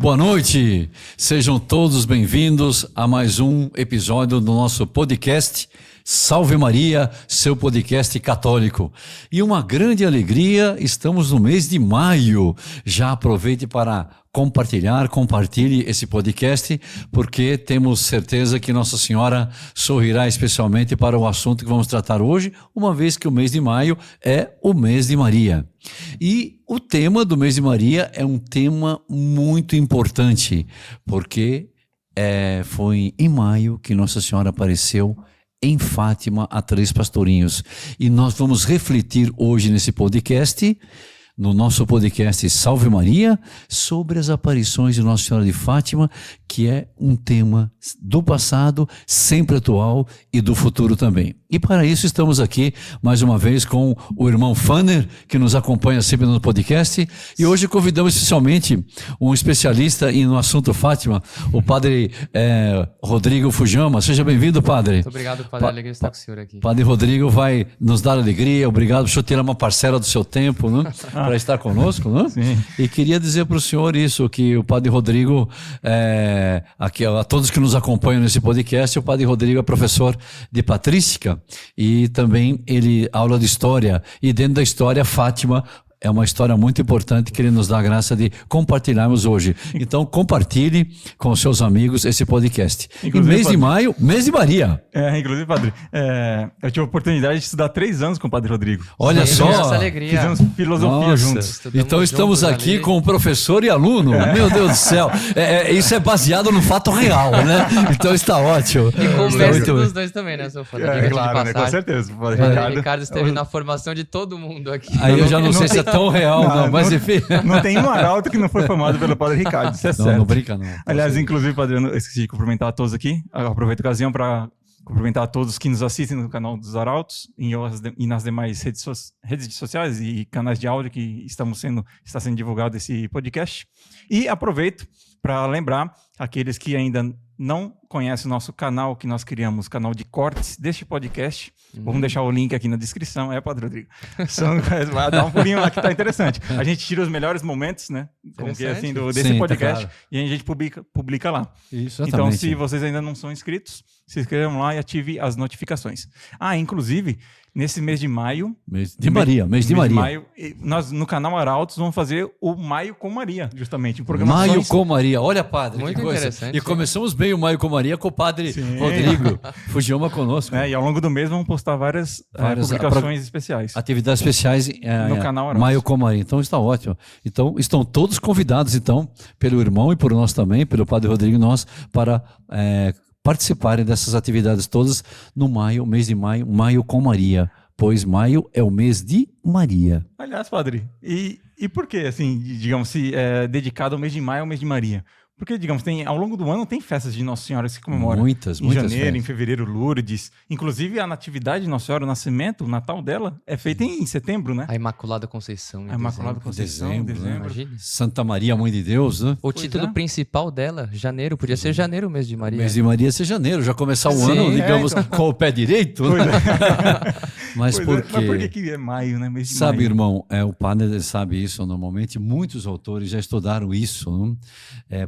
Boa noite, sejam todos bem-vindos a mais um episódio do nosso podcast Salve Maria, seu podcast católico. E uma grande alegria, estamos no mês de maio. Já aproveite para compartilhe esse podcast, porque temos certeza que Nossa Senhora sorrirá especialmente para o assunto que vamos tratar hoje, uma vez que o mês de maio é o mês de Maria. E o tema do mês de Maria é um tema muito importante, porque foi em maio que Nossa Senhora apareceu em Fátima a 3 pastorinhos. E nós vamos refletir hoje nesse podcast, no nosso podcast Salve Maria, sobre as aparições de Nossa Senhora de Fátima, que é um tema do passado, sempre atual e do futuro também. E para isso estamos aqui mais uma vez com o irmão Fanner, que nos acompanha sempre no podcast, e hoje convidamos especialmente um especialista no assunto Fátima, o padre Rodrigo Fujama. Seja bem-vindo, padre. Muito obrigado, padre. Alegria estar com o senhor aqui. Padre Rodrigo vai nos dar alegria. Obrigado por o senhor tirar uma parcela do seu tempo, né, para estar conosco. Né? Sim. E queria dizer para o senhor isso, que o padre Rodrigo, aqui, a todos que nos acompanham nesse podcast, o padre Rodrigo é professor de patrística e também ele aula de história, e dentro da história Fátima é uma história muito importante que ele nos dá a graça de compartilharmos hoje. Então compartilhe com seus amigos esse podcast. Inclusive, mês de maio, mês de Maria. Inclusive, padre, eu tive a oportunidade de estudar 3 anos com o padre Rodrigo. Olha só, essa alegria. Fizemos filosofia juntos. Então estamos aqui ali com professor e aluno. Meu Deus do céu. Isso é baseado no fato real, né? Então está ótimo. E com o mestre dos dois também, né, seu Fábio? Claro, né, com certeza. O padre Ricardo esteve na formação de todo mundo aqui. Aí eu já não sei se é tão real, não, mas enfim. Não tem um arauto que não foi formado pelo padre Ricardo, isso é certo. Não brinca não. Aliás, inclusive, padre, eu esqueci de cumprimentar a todos aqui. Eu aproveito a ocasião para cumprimentar a todos que nos assistem no canal dos Arautos e nas demais redes sociais e canais de áudio que está sendo divulgado esse podcast. E aproveito para lembrar aqueles que ainda não conhecem o nosso canal, que nós criamos, canal de cortes deste podcast. Vamos deixar o link aqui na descrição, Padre Rodrigo? Vai dar um pulinho lá que tá interessante. A gente tira os melhores momentos, né? Como que é assim, desse podcast, tá, claro. E a gente publica lá. Isso, então, se vocês ainda não são inscritos, se inscrevam lá e ative as notificações. Inclusive, nesse mês de maio... Mês de Maria. Maio, nós, no canal Arautos, vamos fazer o Maio com Maria, justamente. Maio com Maria. Olha, padre, muito que coisa. Interessante. E começamos bem o Maio com Maria com o padre Rodrigo Fujama conosco. E ao longo do mês vamos postar várias publicações especiais. Atividades especiais no canal Arautos. Maio com Maria. Então está ótimo. Então estão todos convidados, então, pelo irmão e por nós também, pelo padre Rodrigo e nós, para... participarem dessas atividades todas no maio, mês de maio, Maio com Maria, pois maio é o mês de Maria. Aliás, padre, e por que, assim, digamos, se é dedicado ao mês de maio, ao mês de Maria? Porque, digamos, ao longo do ano tem festas de Nossa Senhora que se comemoram. Muitas Em janeiro, festas. Em fevereiro, Lourdes. Inclusive, a natividade de Nossa Senhora, o nascimento, o Natal dela, é feito em setembro, né? A Imaculada Conceição. A Imaculada Conceição, em dezembro. Imagine. Santa Maria, Mãe de Deus, né? O título principal dela, janeiro, podia ser janeiro, o mês de Maria. O mês de Maria ser janeiro, já começar o ano, digamos, com o pé direito. Mas por quê? Mas por que é maio, né? Mês de Sabe, maio. irmão, o padre sabe isso normalmente, muitos autores já estudaram isso, não?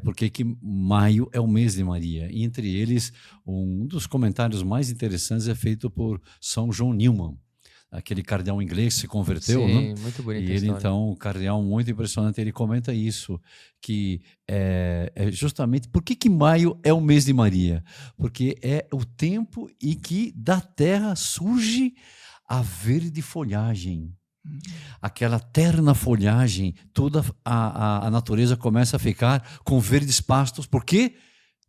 Porque que maio é o mês de Maria. E entre eles, um dos comentários mais interessantes é feito por São João Newman, aquele cardeal inglês que se converteu. Sim, né? muito bonito. E ele, então, um cardeal muito impressionante, ele comenta isso, que é justamente, por que maio é o mês de Maria? Porque é o tempo em que da terra surge a verde folhagem. Aquela terna folhagem, toda a natureza começa a ficar com verdes pastos, porque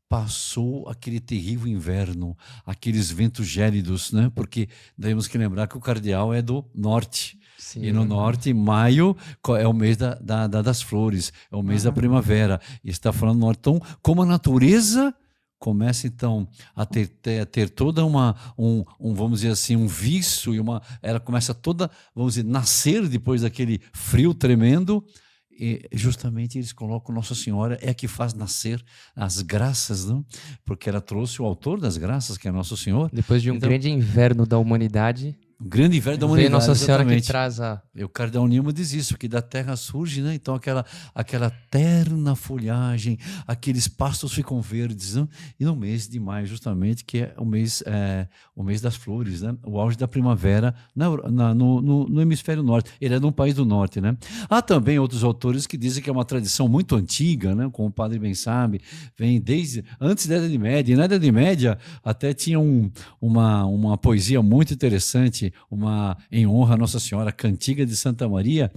passou aquele terrível inverno, aqueles ventos gélidos, né? Porque temos que lembrar que o cardeal é do norte. Sim. E no norte, maio é o mês das flores, é o mês da primavera. E está falando do norte. Então, como a natureza começa então a ter toda vamos dizer assim, um vício, ela começa toda, vamos dizer, nascer depois daquele frio tremendo, e justamente eles colocam Nossa Senhora, é a que faz nascer as graças, não? Porque ela trouxe o autor das graças, que é Nosso Senhor. Depois de um grande inverno da humanidade, O grande inverno da Vem humanidade. Nossa Senhora que exatamente. traz a... E o cardeal Newman diz isso, que da terra surge, né? Então aquela terna folhagem, aqueles pastos ficam verdes, né? E no mês de maio, justamente, que é o mês das flores, né? O auge da primavera no hemisfério norte. Ele é de um país do norte, né? Há também outros autores que dizem que é uma tradição muito antiga, né? Como o padre bem sabe, vem desde antes da Idade Média. E na Idade Média até tinha uma poesia muito interessante, em honra a Nossa Senhora, Cantiga de Santa Maria,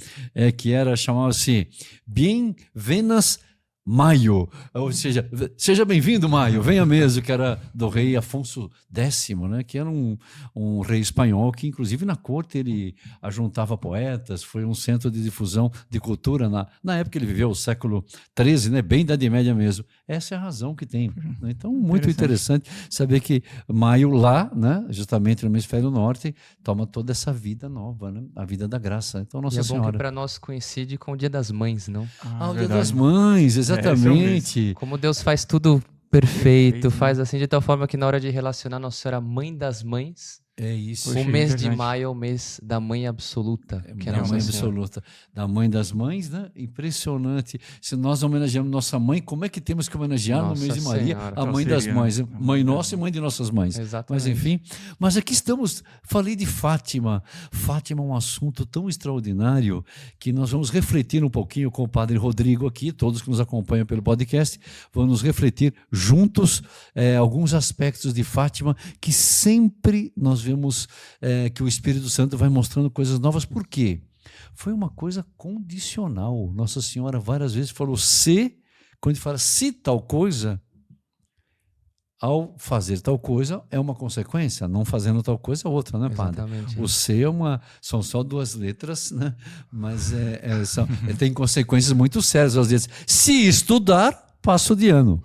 que chamava-se Bien Venas Maio, ou seja, seja bem-vindo, Maio, venha mesmo, que era do rei Afonso X, né, que era um rei espanhol que, inclusive, na corte ele ajuntava poetas, foi um centro de difusão de cultura na época que ele viveu, o século XIII, né, bem da Idade Média mesmo. Essa é a razão que tem. Né? Então, muito interessante saber que Maio lá, né, justamente no hemisfério norte, toma toda essa vida nova, né, a vida da graça. Então, Nossa Senhora. E é bom que para nós coincide com o Dia das Mães, não? O Dia das Mães, exatamente. Como Deus faz tudo perfeito, faz assim de tal forma que na hora de relacionar Nossa Senhora Mãe das Mães, é isso. O mês de maio é o mês da Mãe Absoluta, que é a Nossa Mãe Senhora. Absoluta, da Mãe das Mães, né? Impressionante. Se nós homenageamos nossa mãe, como é que temos que homenagear no mês de Maria a Mãe das Mães? Mãe nossa e Mãe de nossas mães. Exatamente. Mas enfim, mas aqui estamos, falei de Fátima. Fátima é um assunto tão extraordinário que nós vamos refletir um pouquinho com o Padre Rodrigo aqui, todos que nos acompanham pelo podcast, vamos refletir juntos alguns aspectos de Fátima que sempre nós vemos que o Espírito Santo vai mostrando coisas novas. Por quê? Foi uma coisa condicional. Nossa Senhora várias vezes falou quando a gente fala se tal coisa, ao fazer tal coisa é uma consequência, não fazendo tal coisa é outra, né, Padre? Exatamente. O C são só duas letras, né? Mas tem consequências muito sérias às vezes. Se estudar, passo de ano.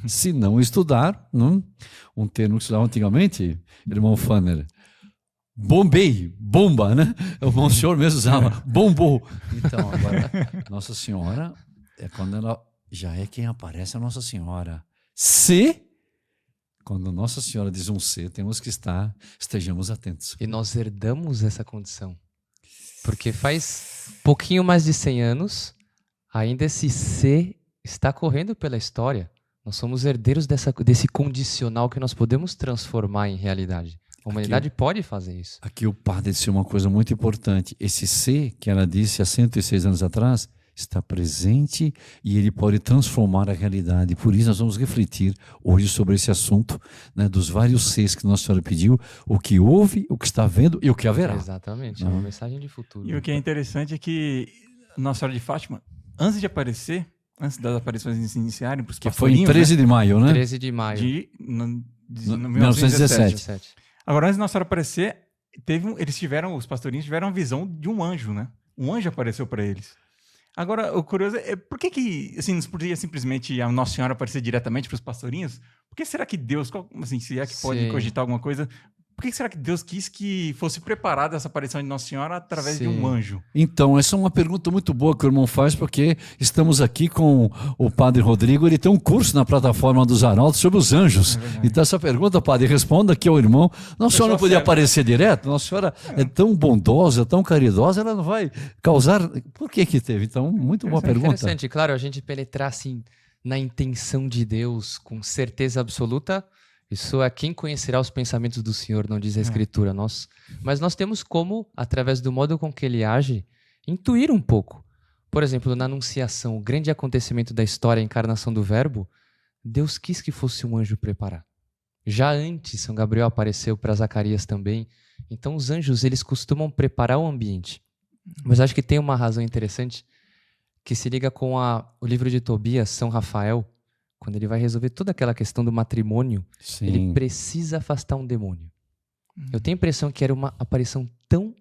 Se não estudar, um termo que se usava antigamente, irmão Fanner, bombei, bomba, né? O Monsenhor mesmo usava, bombou. Então, agora, Nossa Senhora, quando ela já é quem aparece, a Nossa Senhora. Quando Nossa Senhora diz um C, temos que estejamos atentos. E nós herdamos essa condição. Porque faz pouquinho mais de 100 anos, ainda esse C está correndo pela história. Nós somos herdeiros desse condicional que nós podemos transformar em realidade. A humanidade pode fazer isso. Aqui o padre disse uma coisa muito importante. Esse C que ela disse há 106 anos atrás está presente e ele pode transformar a realidade. Por isso nós vamos refletir hoje sobre esse assunto, né, dos vários Cs que Nossa Senhora pediu, o que houve, o que está vendo e o que haverá. Exatamente, é uma mensagem de futuro. E o que é interessante é que Nossa Senhora de Fátima, antes de aparecer, antes das aparições iniciarem para os pastorinhos, foi em 13 de maio, né? 13 de maio. De 1917. Agora, antes de Nossa Senhora aparecer, os pastorinhos tiveram a visão de um anjo, né? Um anjo apareceu para eles. Agora, o curioso é por que assim, não podia simplesmente a Nossa Senhora aparecer diretamente para os pastorinhos? Por que será que Deus, assim, se é que pode cogitar alguma coisa, por que será que Deus quis que fosse preparada essa aparição de Nossa Senhora através de um anjo? Então, essa é uma pergunta muito boa que o irmão faz, porque estamos aqui com o Padre Rodrigo, ele tem um curso na plataforma dos Arautos sobre os anjos. Então, essa pergunta, Padre, responda aqui ao irmão. Nossa Senhora não podia aparecer direto? Nossa Senhora é tão bondosa, tão caridosa, ela não vai causar... Por que teve? Então, muito boa pergunta. Interessante, claro, a gente penetrar assim na intenção de Deus com certeza absoluta. Isso é quem conhecerá os pensamentos do Senhor, não diz a Escritura. Mas nós temos como, através do modo com que ele age, intuir um pouco. Por exemplo, na Anunciação, o grande acontecimento da história, a encarnação do Verbo, Deus quis que fosse um anjo preparar. Já antes, São Gabriel apareceu para Zacarias também. Então, os anjos, eles costumam preparar o ambiente. Mas acho que tem uma razão interessante que se liga com o livro de Tobias, São Rafael. Quando ele vai resolver toda aquela questão do matrimônio, ele precisa afastar um demônio. Eu tenho a impressão que era uma aparição tão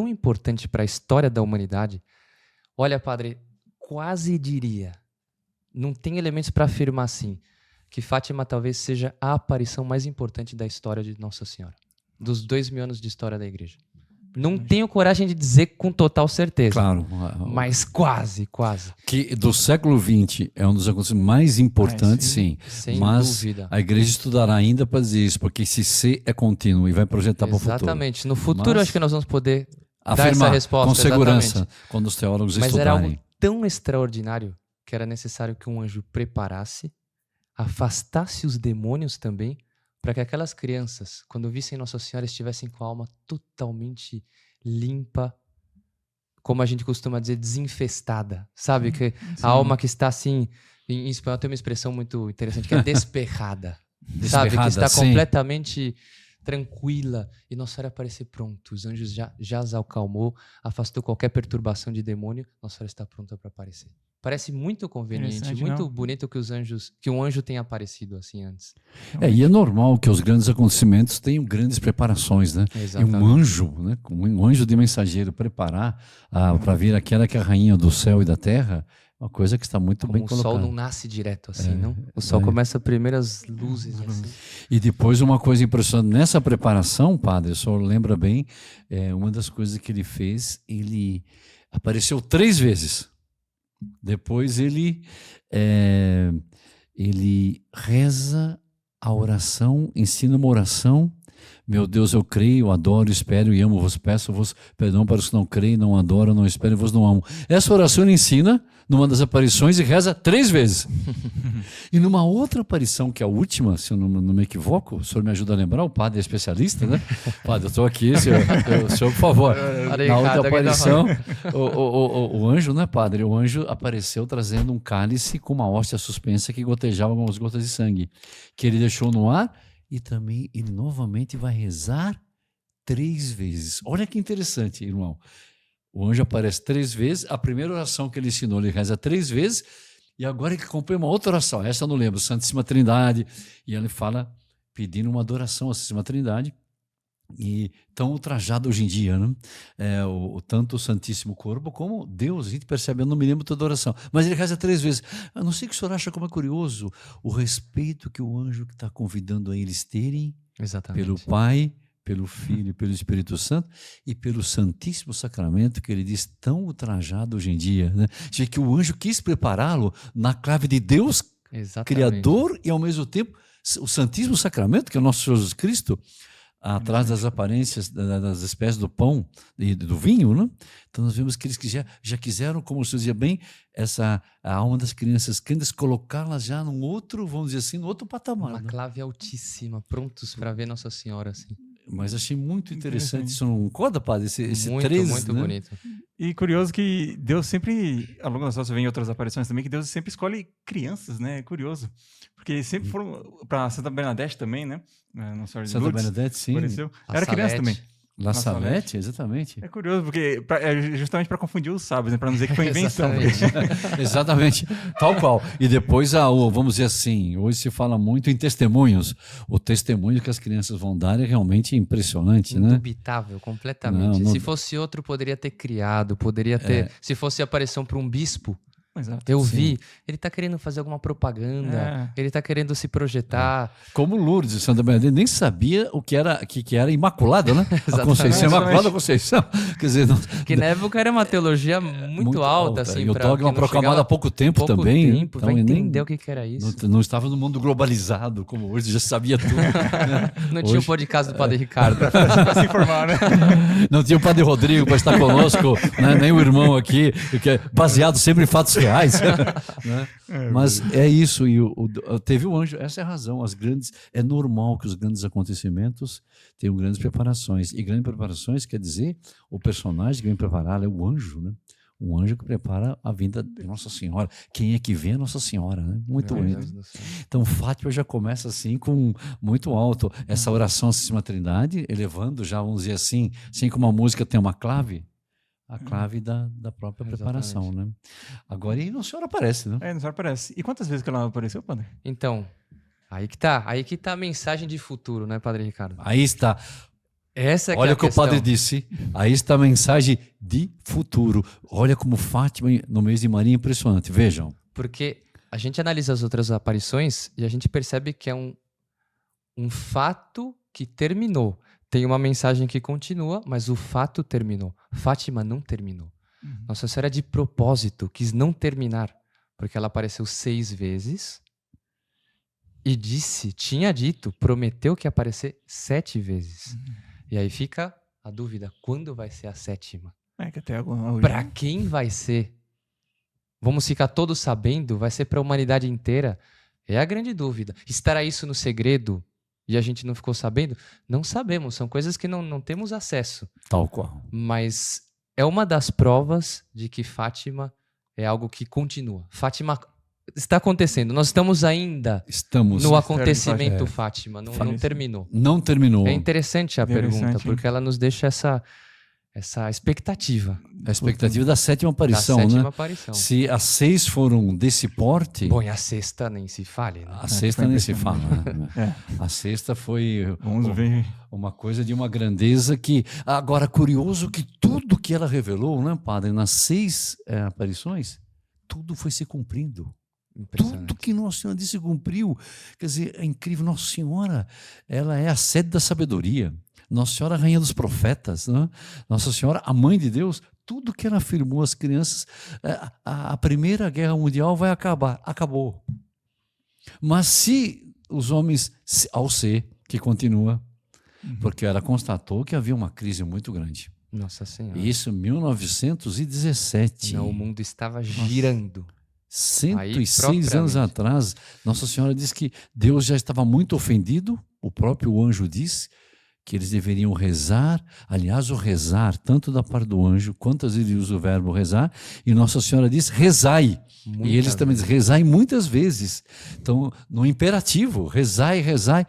importante para a história da humanidade. Olha, padre, quase diria, não tem elementos para afirmar assim, que Fátima talvez seja a aparição mais importante da história de Nossa Senhora, dos 2000 anos de história da Igreja. Não tenho coragem de dizer com total certeza. Claro. Mas quase. Que do século XX é um dos acontecimentos mais importantes, sim. Sem mas dúvida. a igreja estudará ainda para dizer isso, porque esse ser é contínuo e vai projetar para o futuro. Exatamente. No futuro, Mas acho que nós vamos poder dar essa afirmar resposta. com segurança, exatamente. quando os teólogos Mas era estudarem. algo tão extraordinário que era necessário que um anjo preparasse, afastasse os demônios também, para que aquelas crianças, quando vissem Nossa Senhora, estivessem com a alma totalmente limpa, como a gente costuma dizer, desinfestada. Sabe? Que a alma que está assim, em espanhol tem uma expressão muito interessante, que é desperrada. Sabe? Que está sim. completamente tranquila. E Nossa Senhora aparecer pronto. Os anjos já as acalmou, afastou qualquer perturbação de demônio. Nossa Senhora está pronta para aparecer. Parece muito conveniente, muito bonito que um anjo tenha aparecido assim antes. E é normal que os grandes acontecimentos tenham grandes preparações, né? Exatamente. E um anjo, né? Um anjo de mensageiro preparar para vir aquela que é a rainha do céu e da terra, uma coisa que está muito bem Como o colocada. sol não nasce direto assim, não? O sol começa primeiras luzes assim. E depois uma coisa impressionante, nessa preparação, padre, o senhor lembra bem, uma das coisas que ele fez, ele apareceu 3 vezes. Depois ele reza a oração, ensina uma oração. Meu Deus, eu creio, adoro, espero e amo, vos peço-vos perdão para os que não creem, não adoram, não esperam e vos não amam. Essa oração ele ensina numa das aparições e reza 3 vezes. E numa outra aparição, que é a última, se eu não me equivoco, o senhor me ajuda a lembrar, o padre é especialista, né? Padre, eu estou aqui, o senhor, por favor. Na outra aparição, o anjo, né, padre? O anjo apareceu trazendo um cálice com uma hóstia suspensa que gotejava algumas gotas de sangue, que ele deixou no ar e também ele novamente vai rezar 3 vezes. Olha que interessante, irmão. O anjo aparece 3 vezes, a primeira oração que ele ensinou, ele reza 3 vezes, e agora ele compõe uma outra oração, essa eu não lembro, Santíssima Trindade, e ele fala, pedindo uma adoração à Santíssima Trindade, e tão ultrajado hoje em dia, né? Tanto o Santíssimo Corpo como Deus, a gente percebe, eu não me lembro toda a oração, mas ele reza 3 vezes. Eu não sei o que o senhor acha, como é curioso, o respeito que o anjo está convidando a eles terem pelo Pai, pelo Filho, pelo Espírito Santo e pelo Santíssimo Sacramento, que ele diz tão ultrajado hoje em dia, né? De que o anjo quis prepará-lo na clave de Deus, Criador, e ao mesmo tempo o Santíssimo Sacramento, que é o nosso Senhor Jesus Cristo, atrás das aparências, das espécies do pão e do vinho, né? Então nós vemos que eles já quiseram, como o senhor dizia bem, a alma das crianças colocá-las já num outro, vamos dizer assim, num outro patamar. Uma clave altíssima, prontos para ver Nossa Senhora assim. Mas achei muito interessante isso, não concorda, padre? Esse muito, 13, muito né? bonito. E curioso que Deus sempre, ao longo das nossas, vem outras aparições também, que Deus sempre escolhe crianças, né? É curioso. Porque sempre foram para Santa Bernadette também, né? Nossa Senhora de Santa Lourdes, Bernadette, sim. apareceu. Era criança também. La Salete, exatamente. É curioso, porque é justamente para confundir os sábios, né? Para não dizer que foi invenção. Exatamente, tal qual. E depois, vamos dizer assim, hoje se fala muito em testemunhos. O testemunho que as crianças vão dar é realmente impressionante, né? Indubitável, completamente. Não... Se fosse outro, poderia ter criado, poderia ter... Se fosse aparição para um bispo, Exato. eu vi, ele está querendo fazer alguma propaganda, ele está querendo se projetar. Como Lourdes, Santa Bernadette, nem sabia o que era Imaculada, né? A Conceição, Imaculada Conceição. Quer dizer, que na época era uma teologia muito alta. Assim, e o dogma proclamado há pouco tempo também. Então, vai entender o que era isso. Não estava no mundo globalizado, como hoje, já sabia tudo. Não tinha o podcast do Padre Ricardo. Para se informar, né? Não tinha o Padre Rodrigo para estar conosco, né? Nem o irmão aqui, que é baseado sempre em fatos reais. Né? Mas é isso, e teve o anjo, essa é a razão. É normal que os grandes acontecimentos tenham grandes preparações, e grandes preparações quer dizer o personagem que vem prepará-lo é o anjo, né? Um anjo que prepara a vinda de Nossa Senhora. Quem é que vê a Nossa Senhora, né? Muito bonito. Então Fátima já começa assim com muito alto essa oração à Santíssima Trindade, elevando já, vamos dizer assim como a música tem uma clave, a clave da própria preparação, né? Agora, e Nossa Senhora aparece, né? Nossa Senhora aparece. E quantas vezes que ela apareceu, padre? Então, aí que tá a mensagem de futuro, né, Padre Ricardo? Aí está. Essa é Olha o que o padre disse. Aí está a mensagem de futuro. Olha como Fátima, no mês de Maria, é impressionante. Vejam. Porque a gente analisa as outras aparições e a gente percebe que é um fato que terminou. tem uma mensagem que continua, mas o fato terminou. Fátima não terminou. Nossa Senhora, de propósito, quis não terminar, porque ela apareceu 6 vezes e tinha dito, prometeu que ia aparecer 7 vezes. E aí fica a dúvida, quando vai ser a 7ª? Que até agora... Para quem vai ser? Vamos ficar todos sabendo? Vai ser para a humanidade inteira? É a grande dúvida. Estará isso no segredo e a gente não ficou sabendo? Não sabemos, são coisas que não temos acesso. Tal qual. Mas é uma das provas de que Fátima é algo que continua. Fátima está acontecendo. Nós estamos ainda no acontecimento Fátima. Não terminou. Não terminou. É interessante a pergunta, porque ela nos deixa essa expectativa. A expectativa da 7ª aparição, da 7ª né? aparição. Se as 6 foram desse porte... Bom, e a 6ª nem se fale, né? A 6ª nem se fala. Né? A 6ª foi uma coisa de uma grandeza que... Agora, curioso que tudo que ela revelou, né, padre? Nas 6 aparições, tudo foi se cumprindo. Tudo que Nossa Senhora disse cumpriu. Quer dizer, é incrível. Nossa Senhora, ela é a sede da sabedoria. Nossa Senhora, Rainha dos Profetas, né? Nossa Senhora, a Mãe de Deus, tudo que ela afirmou às crianças, a Primeira Guerra Mundial vai acabar. Acabou. Mas se os homens, ao ser, que continua, porque ela constatou que havia uma crise muito grande. Nossa Senhora. Isso em 1917. Não, o mundo estava girando. 106 anos atrás, Nossa Senhora disse que Deus já estava muito ofendido, o próprio anjo disse, que eles deveriam rezar, aliás, o rezar, tanto da parte do anjo, quanto às vezes ele usa o verbo rezar, e Nossa Senhora diz, rezai. E eles também dizem, rezai muitas vezes. Então, no imperativo, rezai, rezai.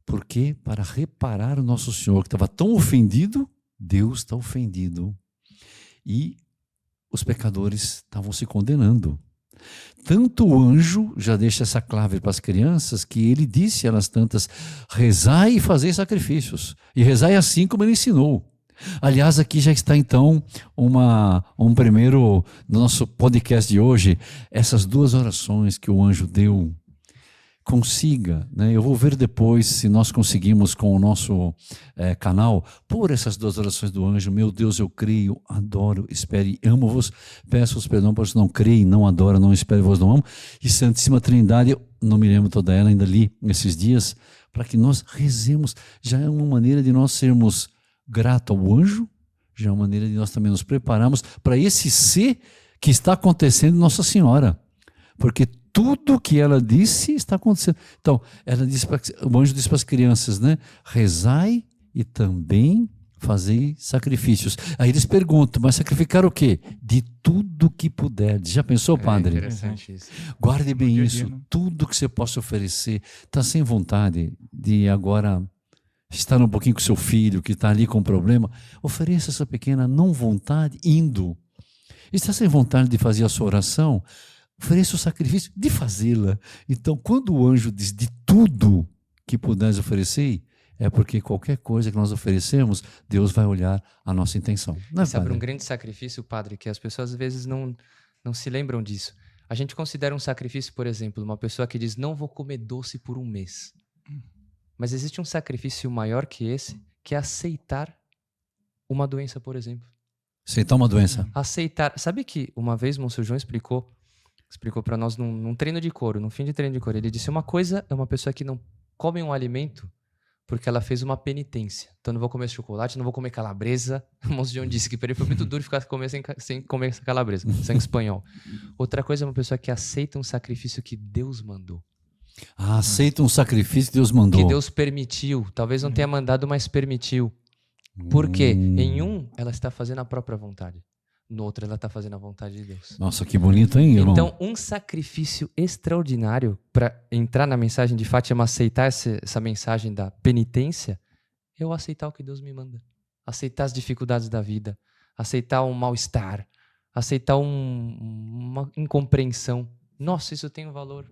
Por quê? Para reparar o Nosso Senhor, que estava tão ofendido, Deus está ofendido. E os pecadores estavam se condenando. Tanto o anjo já deixa essa clave para as crianças que ele disse a elas tantas, rezai e fazei sacrifícios. E rezai assim como ele ensinou. Aliás, aqui já está então um primeiro, no nosso podcast de hoje, essas 2 orações que o anjo deu. Consiga, né? Eu vou ver depois se nós conseguimos com o nosso canal pôr essas 2 orações do anjo. Meu Deus, eu creio, adoro, espero e amo-vos. Peço-vos perdão para os que não creem, não adoram, não espero e vos não amo. E Santíssima Trindade, eu não me lembro toda ela, ainda li nesses dias, para que nós rezemos. Já é uma maneira de nós sermos gratos ao anjo, já é uma maneira de nós também nos prepararmos para esse ser que está acontecendo em Nossa Senhora. Porque tudo que ela disse está acontecendo. Então, o anjo disse para as crianças, né? Rezai e também fazei sacrifícios. Aí eles perguntam, mas sacrificar o quê? De tudo que puder. Já pensou, padre? Interessante isso. Guarde bem isso. Tudo que você possa oferecer. Está sem vontade de agora estar um pouquinho com seu filho, que está ali com problema. Ofereça essa pequena não vontade indo. Está sem vontade de fazer a sua oração? Ofereça o sacrifício de fazê-la. Então, quando o anjo diz de tudo que puderes oferecer, é porque qualquer coisa que nós oferecemos, Deus vai olhar a nossa intenção. Não é, sabe, um grande sacrifício, padre, que as pessoas às vezes não se lembram disso. A gente considera um sacrifício, por exemplo, uma pessoa que diz, não vou comer doce por 1 mês. Mas existe um sacrifício maior que esse, que é aceitar uma doença, por exemplo. Aceitar uma doença. Aceitar. Sabe que uma vez Monsenhor João explicou para nós num treino de coro, no fim de treino de coro. Ele disse, uma coisa é uma pessoa que não come um alimento porque ela fez uma penitência. Então, não vou comer chocolate, não vou comer calabresa. O Monsenhor João disse que para ele foi muito duro ficar sem comer essa calabresa, sem espanhol. Outra coisa é uma pessoa que aceita um sacrifício que Deus mandou. Aceita um sacrifício que Deus mandou. Que Deus permitiu. Talvez não tenha mandado, mas permitiu. Porque em um, ela está fazendo a própria vontade. No outro, ela está fazendo a vontade de Deus. Nossa, que bonito, hein, irmão? Então, um sacrifício extraordinário para entrar na mensagem de Fátima, aceitar essa mensagem da penitência, é eu aceitar o que Deus me manda. Aceitar as dificuldades da vida, aceitar um mal-estar, aceitar uma incompreensão. Nossa, isso tem um valor.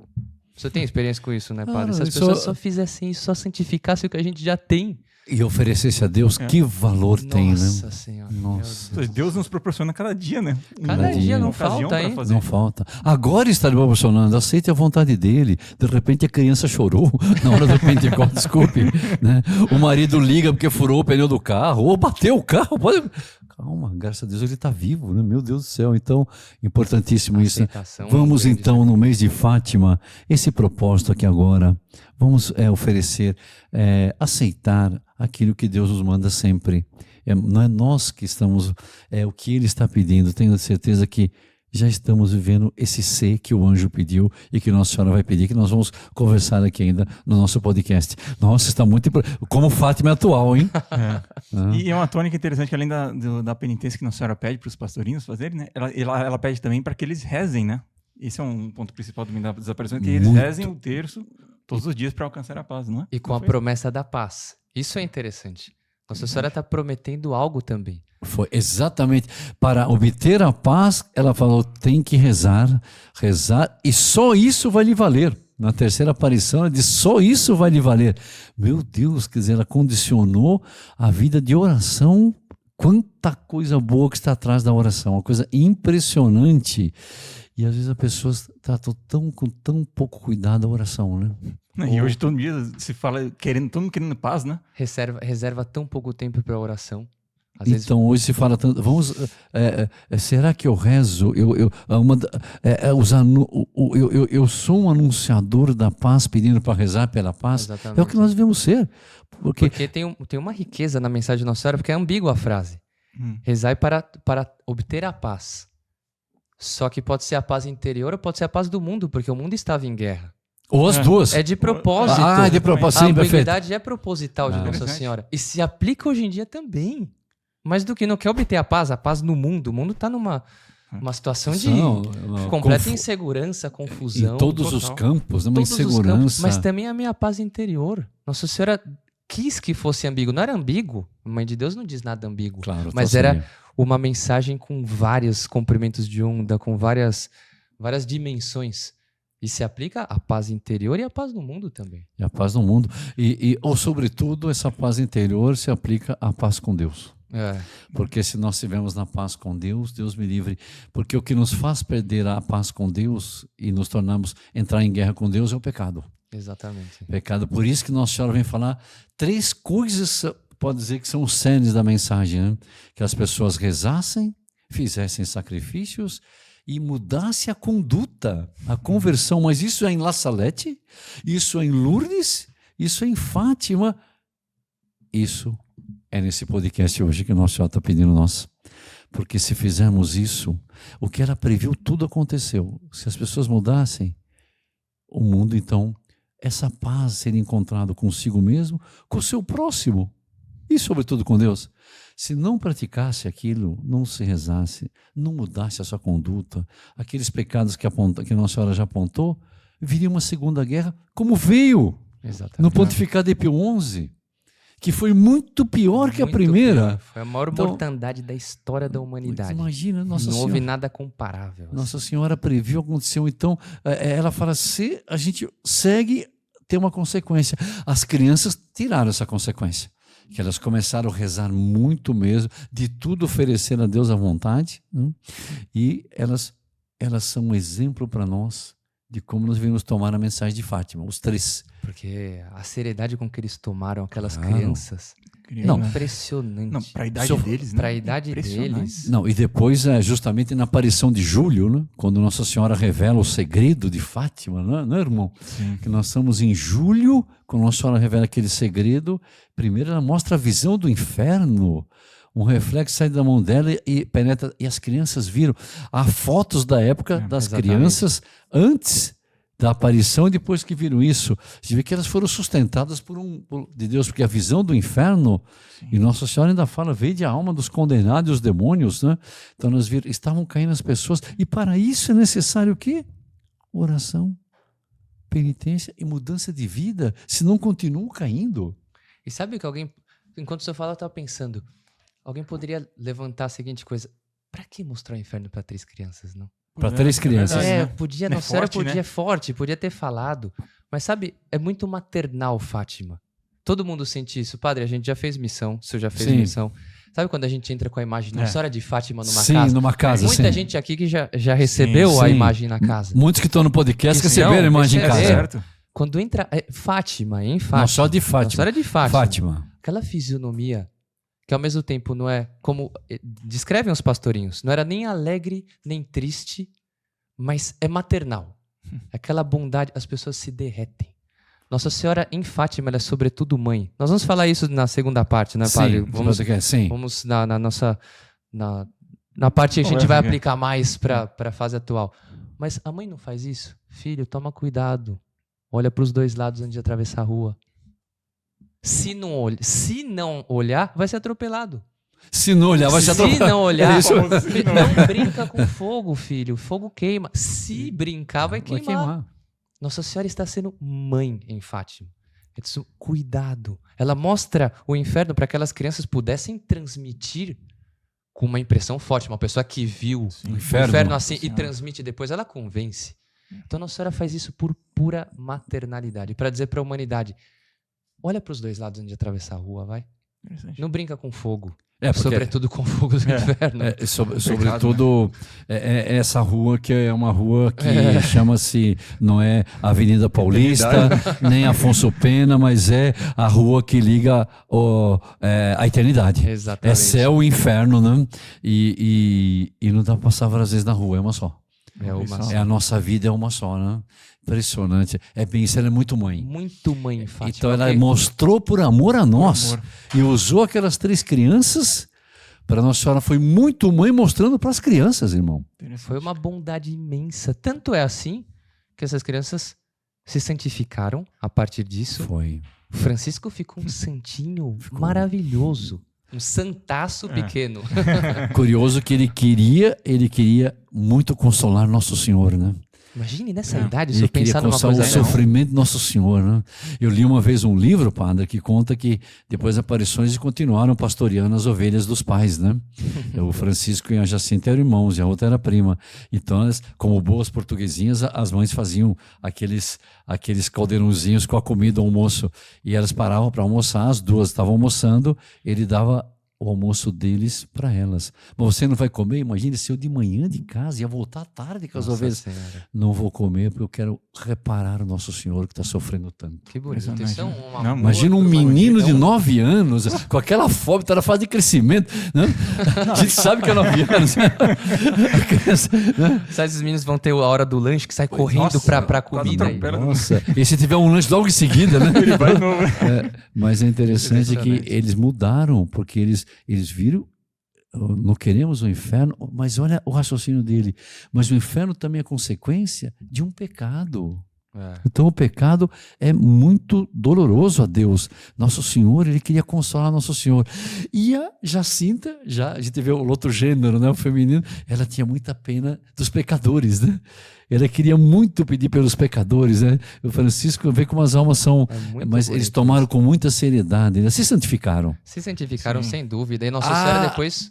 Você tem experiência com isso, né, padre? Cara, Se as isso- pessoas só fizessem isso, só santificassem o que a gente já tem. E oferecesse a Deus, que valor tem, né? Nossa Senhora. Nossa. meu Deus nos proporciona cada dia, né? Cada dia não ocasião falta, pra hein? fazer. Não falta. Agora está lhe proporcionando, aceite a vontade dele. De repente a criança chorou na hora do Pentecostes, desculpe. Né? O marido liga porque furou o pneu do carro, ou bateu o carro. Pode... Calma, graças a Deus ele está vivo, né? Meu Deus do céu. Então, importantíssimo isso. Né? Aceitação Vamos é um grande então, no mês de Fátima, esse propósito aqui agora, vamos oferecer, aceitar aquilo que Deus nos manda sempre. Não é nós que estamos, é o que Ele está pedindo. Tenho certeza que já estamos vivendo esse ser que o anjo pediu e que Nossa Senhora vai pedir, que nós vamos conversar aqui ainda no nosso podcast. Nossa, está muito... Como Fátima é atual, hein? E é uma tônica interessante que além da penitência que Nossa Senhora pede para os pastorinhos fazerem, né? Ela pede também para que eles rezem, né? Esse é um ponto principal também da desaparição, que eles rezem o terço todos os dias para alcançar a paz, não é? E com a promessa da paz. Isso é interessante. Nossa Senhora está prometendo algo também. Foi exatamente para obter a paz, ela falou, tem que rezar, e só isso vai lhe valer. Na terceira aparição, ela disse, só isso vai lhe valer. Meu Deus, quer dizer, ela condicionou a vida de oração. Quanta coisa boa que está atrás da oração, uma coisa impressionante. E às vezes as pessoas tratam com tão pouco cuidado a oração, né? E hoje todo dia se fala todo mundo querendo paz, né? Reserva tão pouco tempo para oração. Às Então hoje se fala tanto, será que eu rezo? Eu sou um anunciador da paz, pedindo para rezar pela paz. Exatamente. É o que nós devemos ser. Porque tem uma riqueza na mensagem de Nossa Senhora, porque é ambígua a frase. Rezai para obter a paz. Só que pode ser a paz interior ou pode ser a paz do mundo, porque o mundo estava em guerra. ou as duas. É de propósito. Ah, de propósito, A sim, perfeito. ambiguidade é proposital de Nossa Senhora. E se aplica hoje em dia também. Mas do que não quer obter a paz no mundo. O mundo está numa situação de completa insegurança, confusão. Em todos total. os campos, uma Todos os insegurança. campos, mas também a minha paz interior. Nossa Senhora quis que fosse ambíguo. Não era ambíguo. A Mãe de Deus não diz nada ambíguo. Claro, mas era uma mensagem com vários comprimentos de onda, com várias dimensões. E se aplica à paz interior e à paz no mundo também. E a paz no mundo. Ou, sobretudo, essa paz interior se aplica à paz com Deus. Porque se nós estivermos na paz com Deus, Deus me livre. Porque o que nos faz perder a paz com Deus e nos tornamos entrar em guerra com Deus é o pecado. Exatamente. Pecado. Por isso que Nossa Senhora vem falar 3 coisas, pode dizer que são os cernes da mensagem, né? Que as pessoas rezassem, fizessem sacrifícios e mudasse a conduta, a conversão. Mas isso é em La Salette, isso é em Lourdes, isso é em Fátima. Isso é nesse podcast hoje que Nossa Senhora está pedindo nós. Porque se fizermos isso, o que ela previu, tudo aconteceu. Se as pessoas mudassem, o mundo, então, essa paz seria encontrado consigo mesmo, com o seu próximo e, sobretudo, com Deus. Se não praticasse aquilo, não se rezasse, não mudasse a sua conduta, aqueles pecados que Nossa Senhora já apontou, viria uma segunda guerra, como veio no pontificado de Pio XI, que foi muito pior que a primeira. Pior. Foi a maior mortandade da história da humanidade. Imagina, Nossa Senhora. Não houve nada comparável. Nossa Senhora previu, aconteceu. Então, ela fala, se a gente segue, tem uma consequência. As crianças tiraram essa consequência. Que elas começaram a rezar muito mesmo, de tudo oferecer a Deus à vontade. Né? E elas são um exemplo para nós de como nós devemos tomar a mensagem de Fátima, os 3. Porque a seriedade com que eles tomaram aquelas crianças é impressionante. Não, para a idade deles, né? Para a idade deles. Não, e depois, justamente na aparição de Júlio, né? Quando Nossa Senhora revela o segredo de Fátima, não é, irmão? Sim. Que nós estamos em julho, quando Nossa Senhora revela aquele segredo, primeiro ela mostra a visão do inferno. Um reflexo sai da mão dela e penetra. E as crianças viram. Há fotos da época das crianças antes da aparição e depois que viram isso. Você vê que elas foram sustentadas de Deus, porque a visão do inferno, e Nossa Senhora ainda fala, veio de a alma dos condenados e os demônios, né? Então nós vimos, estavam caindo as pessoas. E para isso é necessário o quê? Oração, penitência e mudança de vida. Senão continuam caindo. E sabe que alguém, enquanto você fala, eu estava pensando, alguém poderia levantar a seguinte coisa: para que mostrar o inferno para 3 crianças, não? Para 3 crianças. verdade, né? Podia, É Nossa Senhora forte, né? podia ter falado. Mas sabe, é muito maternal, Fátima. Todo mundo sente isso. Padre, a gente já fez missão, o senhor já fez Sim. missão. Sabe quando a gente entra com a imagem Nossa Senhora de Fátima numa Sim, casa? numa casa, Muita sim. gente aqui que já recebeu Sim, a sim. imagem na casa. Muitos que estão no podcast Isso, receberam a imagem em receberam. casa. Certo. Quando entra... Fátima, hein? Fátima. Nossa Senhora de Nossa Fátima. Senhora de Fátima. Fátima. Aquela fisionomia que ao mesmo tempo não é como descrevem os pastorinhos, não era nem alegre nem triste, mas é maternal. Aquela bondade, as pessoas se derretem. Nossa Senhora em Fátima, ela é sobretudo mãe. Nós vamos falar isso na segunda parte, né, Padre? Sim, sim. Vamos na nossa na parte que a gente vai aplicar mais para a fase atual. Mas a mãe não faz isso? Filho, toma cuidado. Olha para os dois lados antes de atravessar a rua. Se não olhar, vai ser atropelado. Se não olhar, vai se atropelado. Se não olhar, É isso. não brinca com fogo, filho. Fogo queima. Se brincar, vai queimar. Nossa Senhora está sendo mãe em Fátima. Então, cuidado. Ela mostra o inferno para que aquelas crianças pudessem transmitir com uma impressão forte. Uma pessoa que viu o inferno assim e transmite depois, ela convence. Então Nossa Senhora faz isso por pura maternalidade. Para dizer para a humanidade, olha para os dois lados antes de atravessar a rua, vai. Não brinca com fogo. Sobretudo com fogo do inferno. Sobretudo, essa rua que é uma rua que chama-se, não é Avenida Paulista, nem Afonso Pena, mas é a rua que liga a eternidade. Exatamente. É céu e inferno, né? E não dá para passar várias vezes na rua, é uma só. É a nossa vida, é uma só, né? Impressionante. É bem isso, ela é muito mãe. Muito mãe, Fátima. Então ela mostrou por amor a nós e usou aquelas 3 crianças para Nossa Senhora. Foi muito mãe mostrando para as crianças, irmão. Foi uma bondade imensa. Tanto é assim que essas crianças se santificaram a partir disso. Foi. Francisco ficou um santinho maravilhoso. Um santaço pequeno. Curioso que ele queria muito consolar Nosso Senhor, né? Imagine nessa idade, se Ele eu queria pensar numa consolar coisa o sofrimento de Nosso Senhor, né? Eu li uma vez um livro, padre, que conta que depois das aparições eles continuaram pastoreando as ovelhas dos pais, né? O Francisco e a Jacinta eram irmãos e a outra era prima. Então, como boas portuguesinhas, as mães faziam aqueles caldeirãozinhos com a comida, o almoço, e elas paravam para almoçar, as duas estavam almoçando, ele dava o almoço deles para elas. Mas você não vai comer? Imagine se eu de manhã de casa ia voltar à tarde com as ovelhas. Senhora. Não vou comer porque eu quero reparar o Nosso Senhor que está sofrendo tanto. Que bonito. Isso é uma Não, Imagina um menino de 9 anos com aquela fome, está na fase de crescimento. Né? A gente sabe que é 9 anos. A criança, né? Sabe, esses meninos vão ter a hora do lanche que sai correndo para comida. Nossa, e se tiver um lanche logo em seguida, né? Ele vai de novo. Mas é interessante que eles mudaram, porque eles viram, não queremos o inferno, mas olha o raciocínio dele. Mas o inferno também é consequência de um pecado. Então o pecado é muito doloroso a Deus. Nosso Senhor, ele queria consolar Nosso Senhor. E a Jacinta, a gente vê o outro gênero, né, o feminino, ela tinha muita pena dos pecadores, né? Ela queria muito pedir pelos pecadores, né? O Francisco vê como as almas são, mas eles tomaram com muita seriedade, né? Se santificaram. Se santificaram, sem dúvida. E Nossa Senhora depois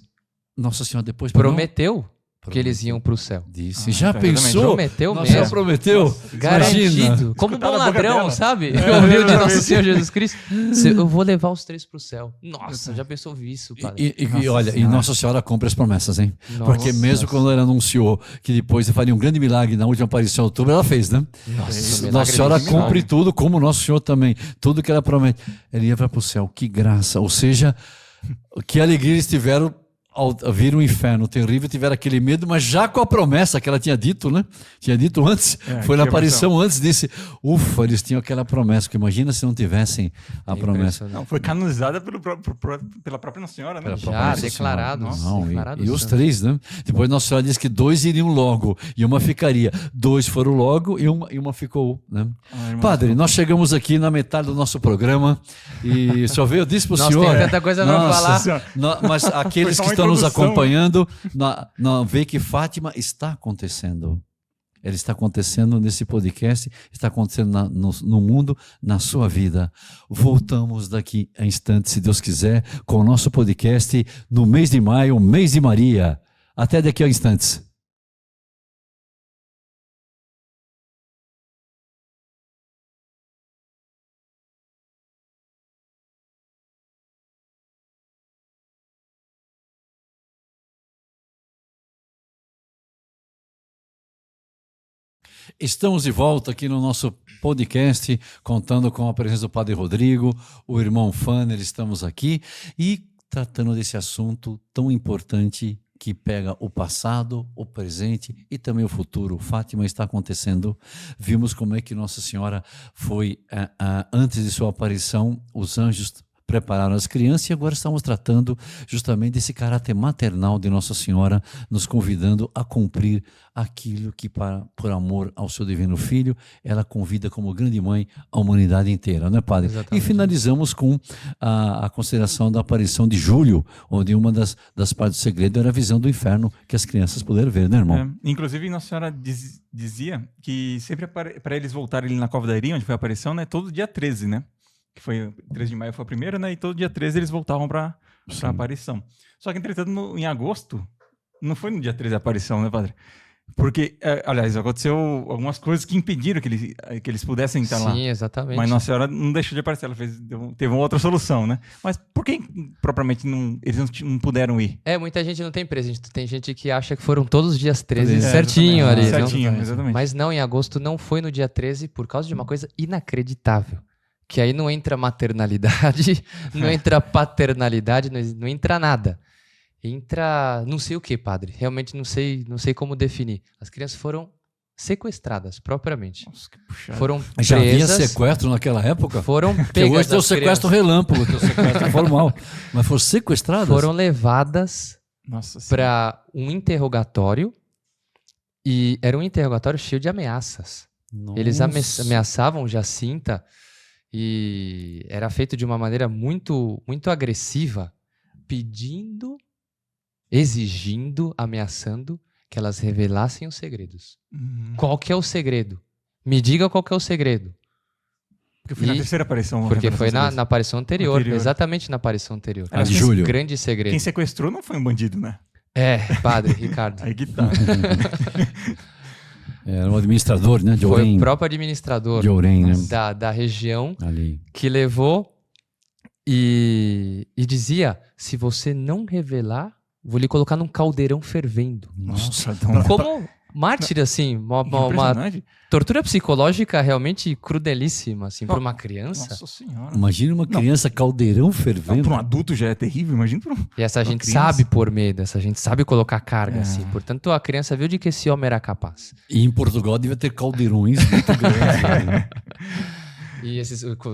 Nossa Senhora depois prometeu que eles iam para o céu. Disse. Já pensou? Prometeu Nossa mesmo. Senhora prometeu? Garantido. Imagina. Como Escutar bom da boca ladrão, dela. sabe? Ouviu de Nosso Senhor Jesus Cristo. Eu vou levar os 3 para o céu. Nossa, já pensou isso, padre? E olha, e Nossa Senhora cumpre as promessas, hein? Nossa. Porque mesmo quando ela anunciou que depois faria um grande milagre na última aparição em outubro, ela fez, né? Nossa Senhora cumpre tudo, como Nosso Senhor também. Tudo que ela promete. Ela ia para o céu. Que graça. Ou seja, que alegria eles tiveram ao vir o inferno terrível, tiveram aquele medo, mas já com a promessa que ela tinha dito, né? Tinha dito antes, foi na aparição antes, disse, ufa, eles tinham aquela promessa, que imagina se não tivessem a promessa. Não, foi canonizada pela própria Nossa Senhora, né? Já, declarado. E os 3, né? Depois Nossa Senhora disse que 2 iriam logo, e uma ficaria. 2 foram logo e uma ficou, né? Padre, nós chegamos aqui na metade do nosso programa, e só veio, eu disse para o senhor... Tem tanta coisa para falar. Mas aqueles que estão nos acompanhando, vê que Fátima está acontecendo. Ela está acontecendo nesse podcast, está acontecendo no mundo, na sua vida. Voltamos daqui a instantes, se Deus quiser, com o nosso podcast no mês de maio, mês de Maria. Até daqui a instantes. Estamos de volta aqui no nosso podcast, contando com a presença do Padre Rodrigo, o irmão Fanner, estamos aqui e tratando desse assunto tão importante que pega o passado, o presente e também o futuro. Fátima está acontecendo. Vimos como é que Nossa Senhora foi, antes de sua aparição, os anjos prepararam as crianças e agora estamos tratando justamente desse caráter maternal de Nossa Senhora, nos convidando a cumprir aquilo que, por amor ao seu divino Filho, ela convida como grande mãe a humanidade inteira, não é, Padre? Exatamente. E finalizamos com a consideração da aparição de Júlio, onde uma das partes do segredo era a visão do inferno que as crianças puderam ver, né, irmão? Inclusive, Nossa Senhora dizia que sempre para eles voltarem ali na Cova da Iria, onde foi a aparição, né, todo dia 13, né? Que foi 13 de maio foi a primeira, né? E todo dia 13 eles voltavam para a aparição. Só que, entretanto, em agosto, não foi no dia 13 a aparição, né, Padre? Porque, aliás, aconteceu algumas coisas que impediram que eles pudessem estar lá. Sim, exatamente. Mas Nossa Senhora não deixou de aparecer, ela teve uma outra solução, né? Mas por que, propriamente, eles não puderam ir? Muita gente não tem presente. Tem gente que acha que foram todos os dias 13 É, certinho ali. Certinho, não? exatamente. Mas não, em agosto não foi no dia 13 por causa de uma coisa inacreditável. Que aí não entra maternalidade, não entra paternalidade, não entra nada. Entra não sei o que, Padre. Realmente não sei como definir. As crianças foram sequestradas, propriamente. Nossa, que puxado. Foram Já havia presas, sequestro naquela época? foram Porque pegas hoje tem o as sequestro crianças, relâmpago, tem o sequestro formal. Mas foram sequestradas? foram levadas Nossa Senhora. para um interrogatório e era um interrogatório cheio de ameaças. Eles ameaçavam Jacinta e era feito de uma maneira muito, muito agressiva, pedindo, exigindo, ameaçando que elas revelassem os segredos. Qual que é o segredo? Me diga qual que é o segredo. Porque foi na terceira aparição. Porque foi na aparição. aparição anterior, exatamente na aparição anterior. A de Júlio. Grande segredo. Quem sequestrou não foi um bandido, né? Padre Ricardo. Aí que tá. Era o administrador, né? De Foi Ourém. o próprio administrador De Ourém, né? da região Ali. que levou e dizia, se você não revelar, vou lhe colocar num caldeirão fervendo. Nossa, Como mártir, assim, uma impressionante. tortura psicológica realmente crudelíssima, assim, para uma criança. Nossa Senhora. Imagina uma criança caldeirão Não, fervendo. para um adulto já é terrível, imagina para um... E essa uma gente criança. sabe pôr medo, essa gente sabe colocar carga, assim. Portanto, a criança viu de que esse homem era capaz. E em Portugal devia ter caldeirões muito grandes. Né? E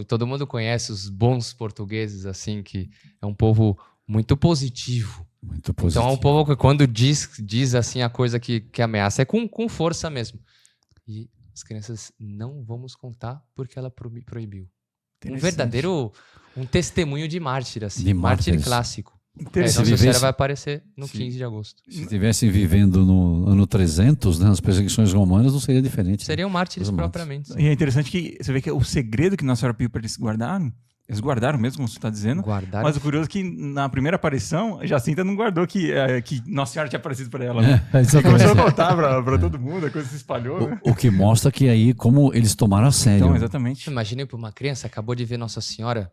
todo mundo conhece os bons portugueses, assim, que é um povo muito positivo. Muito positivo. Então é um povo que quando diz assim a coisa que ameaça, é com força mesmo. E as crianças não vamos contar porque ela proibiu. Um verdadeiro, um testemunho de mártir, assim. De Mártir mártires. clássico. Interessante. Nossa vivesse- Senhora vai aparecer no Sim. 15 de agosto. Se estivessem vivendo no ano 300, né, nas perseguições romanas, não seria diferente. Seriam mártires Os mártires. propriamente. E é interessante que você vê que o segredo que Nossa Senhora pediu para eles guardaram mesmo, como você está dizendo. Guardaram. Mas o curioso é que na primeira aparição, Jacinta não guardou que Nossa Senhora tinha aparecido para ela. Né? É, E exatamente. começou a contar para todo mundo, a coisa se espalhou. Né? O que mostra que aí, como eles tomaram a sério. Então, exatamente. Imagine para uma criança, acabou de ver Nossa Senhora.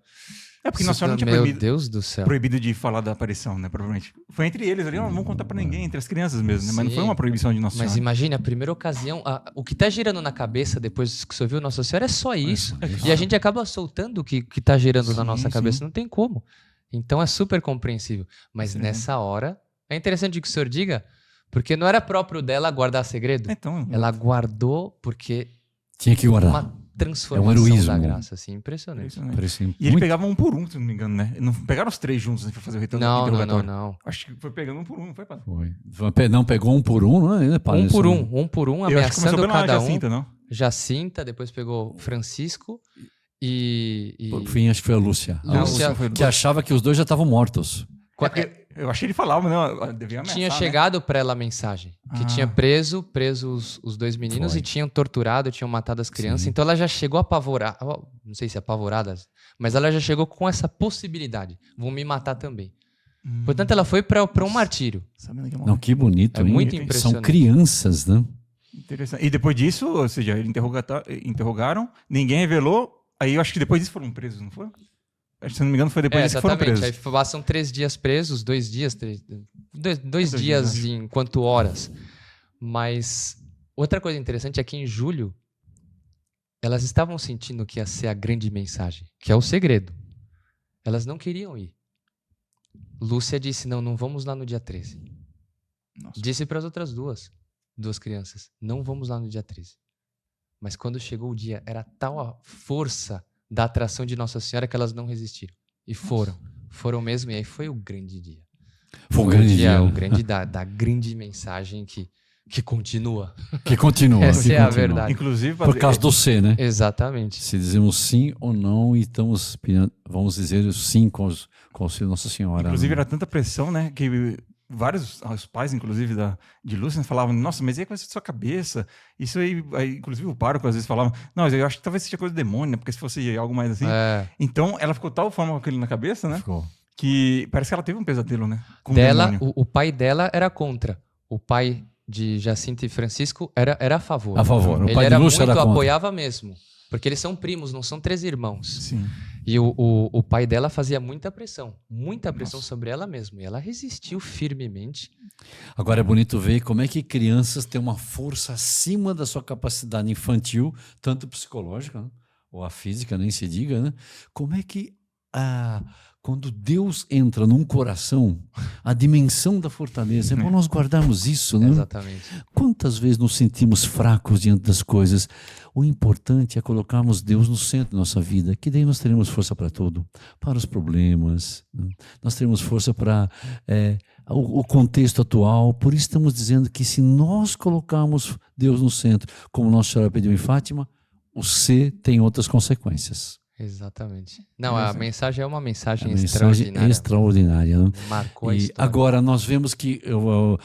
É porque Nossa Senhora não tinha Meu proibido, Deus do céu. proibido de falar da aparição, né? Provavelmente. Foi entre eles ali, não vamos contar para ninguém, entre as crianças mesmo, né? Mas não Sim. foi uma proibição de Nossa Mas Senhora. imagine, a primeira ocasião, o que tá girando na cabeça depois que você ouviu Nossa Senhora é só isso. isso. E a gente acaba soltando o que tá girando na Sim, nossa sim. cabeça, não tem como. Então é super compreensível. Mas Sim. nessa hora, é interessante que o senhor diga, porque não era próprio dela guardar segredo. Então, Ela guardou porque Tinha que guardar. uma transformação heroísmo. da graça, assim, impressionante. impressionante. Parecia E ele muito- pegava um por um, se não me engano, né? Não pegaram os três juntos, né, pra fazer o retorno Não, interrogatório. não. Acho que foi pegando um por um, não foi, padre? Não, pegou um por um, não é? Padre? Um por Isso- um, Eu acho que começou ameaçando pela cada Jacinta, um. não? Jacinta, depois pegou Francisco e Por fim, acho que foi a Lúcia. Lúcia- Lúcia foi- Que achava que os dois já estavam mortos. É porque eu achei ele falava, não, devia ameaçar, Tinha né? chegado para ela a mensagem que Ah. tinha preso os dois meninos Foi. e tinham torturado, tinham matado as crianças. Sim. Então ela já chegou apavorada, não sei se apavorada, mas ela já chegou com essa possibilidade. Vão me matar também. Portanto, ela foi para um martírio. Sabendo que é Não, que bonito, É hein? muito São impressionante. crianças, né? Interessante. E depois disso, ou seja, eles interrogaram, ninguém revelou, aí eu acho que depois disso foram presos, não foi? Acho que, se não me engano, foi depois disso que foram Exatamente. presos. Aí passam 3 dias presos, 2 dias, dois dias dias, enquanto horas. Mas Outra coisa interessante é que em julho, elas estavam sentindo que ia ser a grande mensagem, que é o segredo. Elas não queriam ir. Lúcia disse, não vamos lá no dia 13. Nossa. Disse para as outras duas crianças, não vamos lá no dia 13. Mas quando chegou o dia, era tal a força da atração de Nossa Senhora que elas não resistiram. E foram mesmo, e aí foi o grande dia. Foi um grande dia. O grande da grande mensagem que continua. Que continua. Essa que é a continua. verdade. Inclusive, Por causa do C, né? Exatamente. Se dizemos sim ou não, e estamos, vamos dizer sim com o auxílio de Nossa Senhora. inclusive né? era tanta pressão, né, que vários os pais, inclusive de Lúcia, falavam, nossa, mas aí vai ser sua cabeça. Isso aí, inclusive o pároco às vezes falava, não, eu acho que talvez seja coisa do demônio, né, porque se fosse algo mais assim. Então ela ficou de tal forma com aquilo na cabeça, né, Ficou. que parece que ela teve um pesadelo, né, com o Dela, demônio. o pai dela era contra. O pai de Jacinta e Francisco era a favor. A favor. O Ele pai de era Lúcia muito, era contra. apoiava mesmo. Porque eles são primos, não são 3 irmãos. Sim. E o pai dela fazia muita pressão Nossa. sobre ela mesma. E ela resistiu firmemente. Agora é bonito ver como é que crianças têm uma força acima da sua capacidade infantil, tanto psicológica, né? Ou a física, nem se diga, né? Como é que quando Deus entra num coração, a dimensão da fortaleza, é bom nós guardarmos isso, né? Exatamente. Quantas vezes nos sentimos fracos diante das coisas? O importante é colocarmos Deus no centro da nossa vida, que daí nós teremos força para tudo, para os problemas, né? Nós teremos força para o contexto atual. Por isso estamos dizendo que se nós colocarmos Deus no centro, como Nossa Senhora pediu em Fátima, o C tem outras consequências. Exatamente. Não, a mensagem é uma mensagem, A mensagem extraordinária. Né? Marcou a E história. agora nós vemos que eu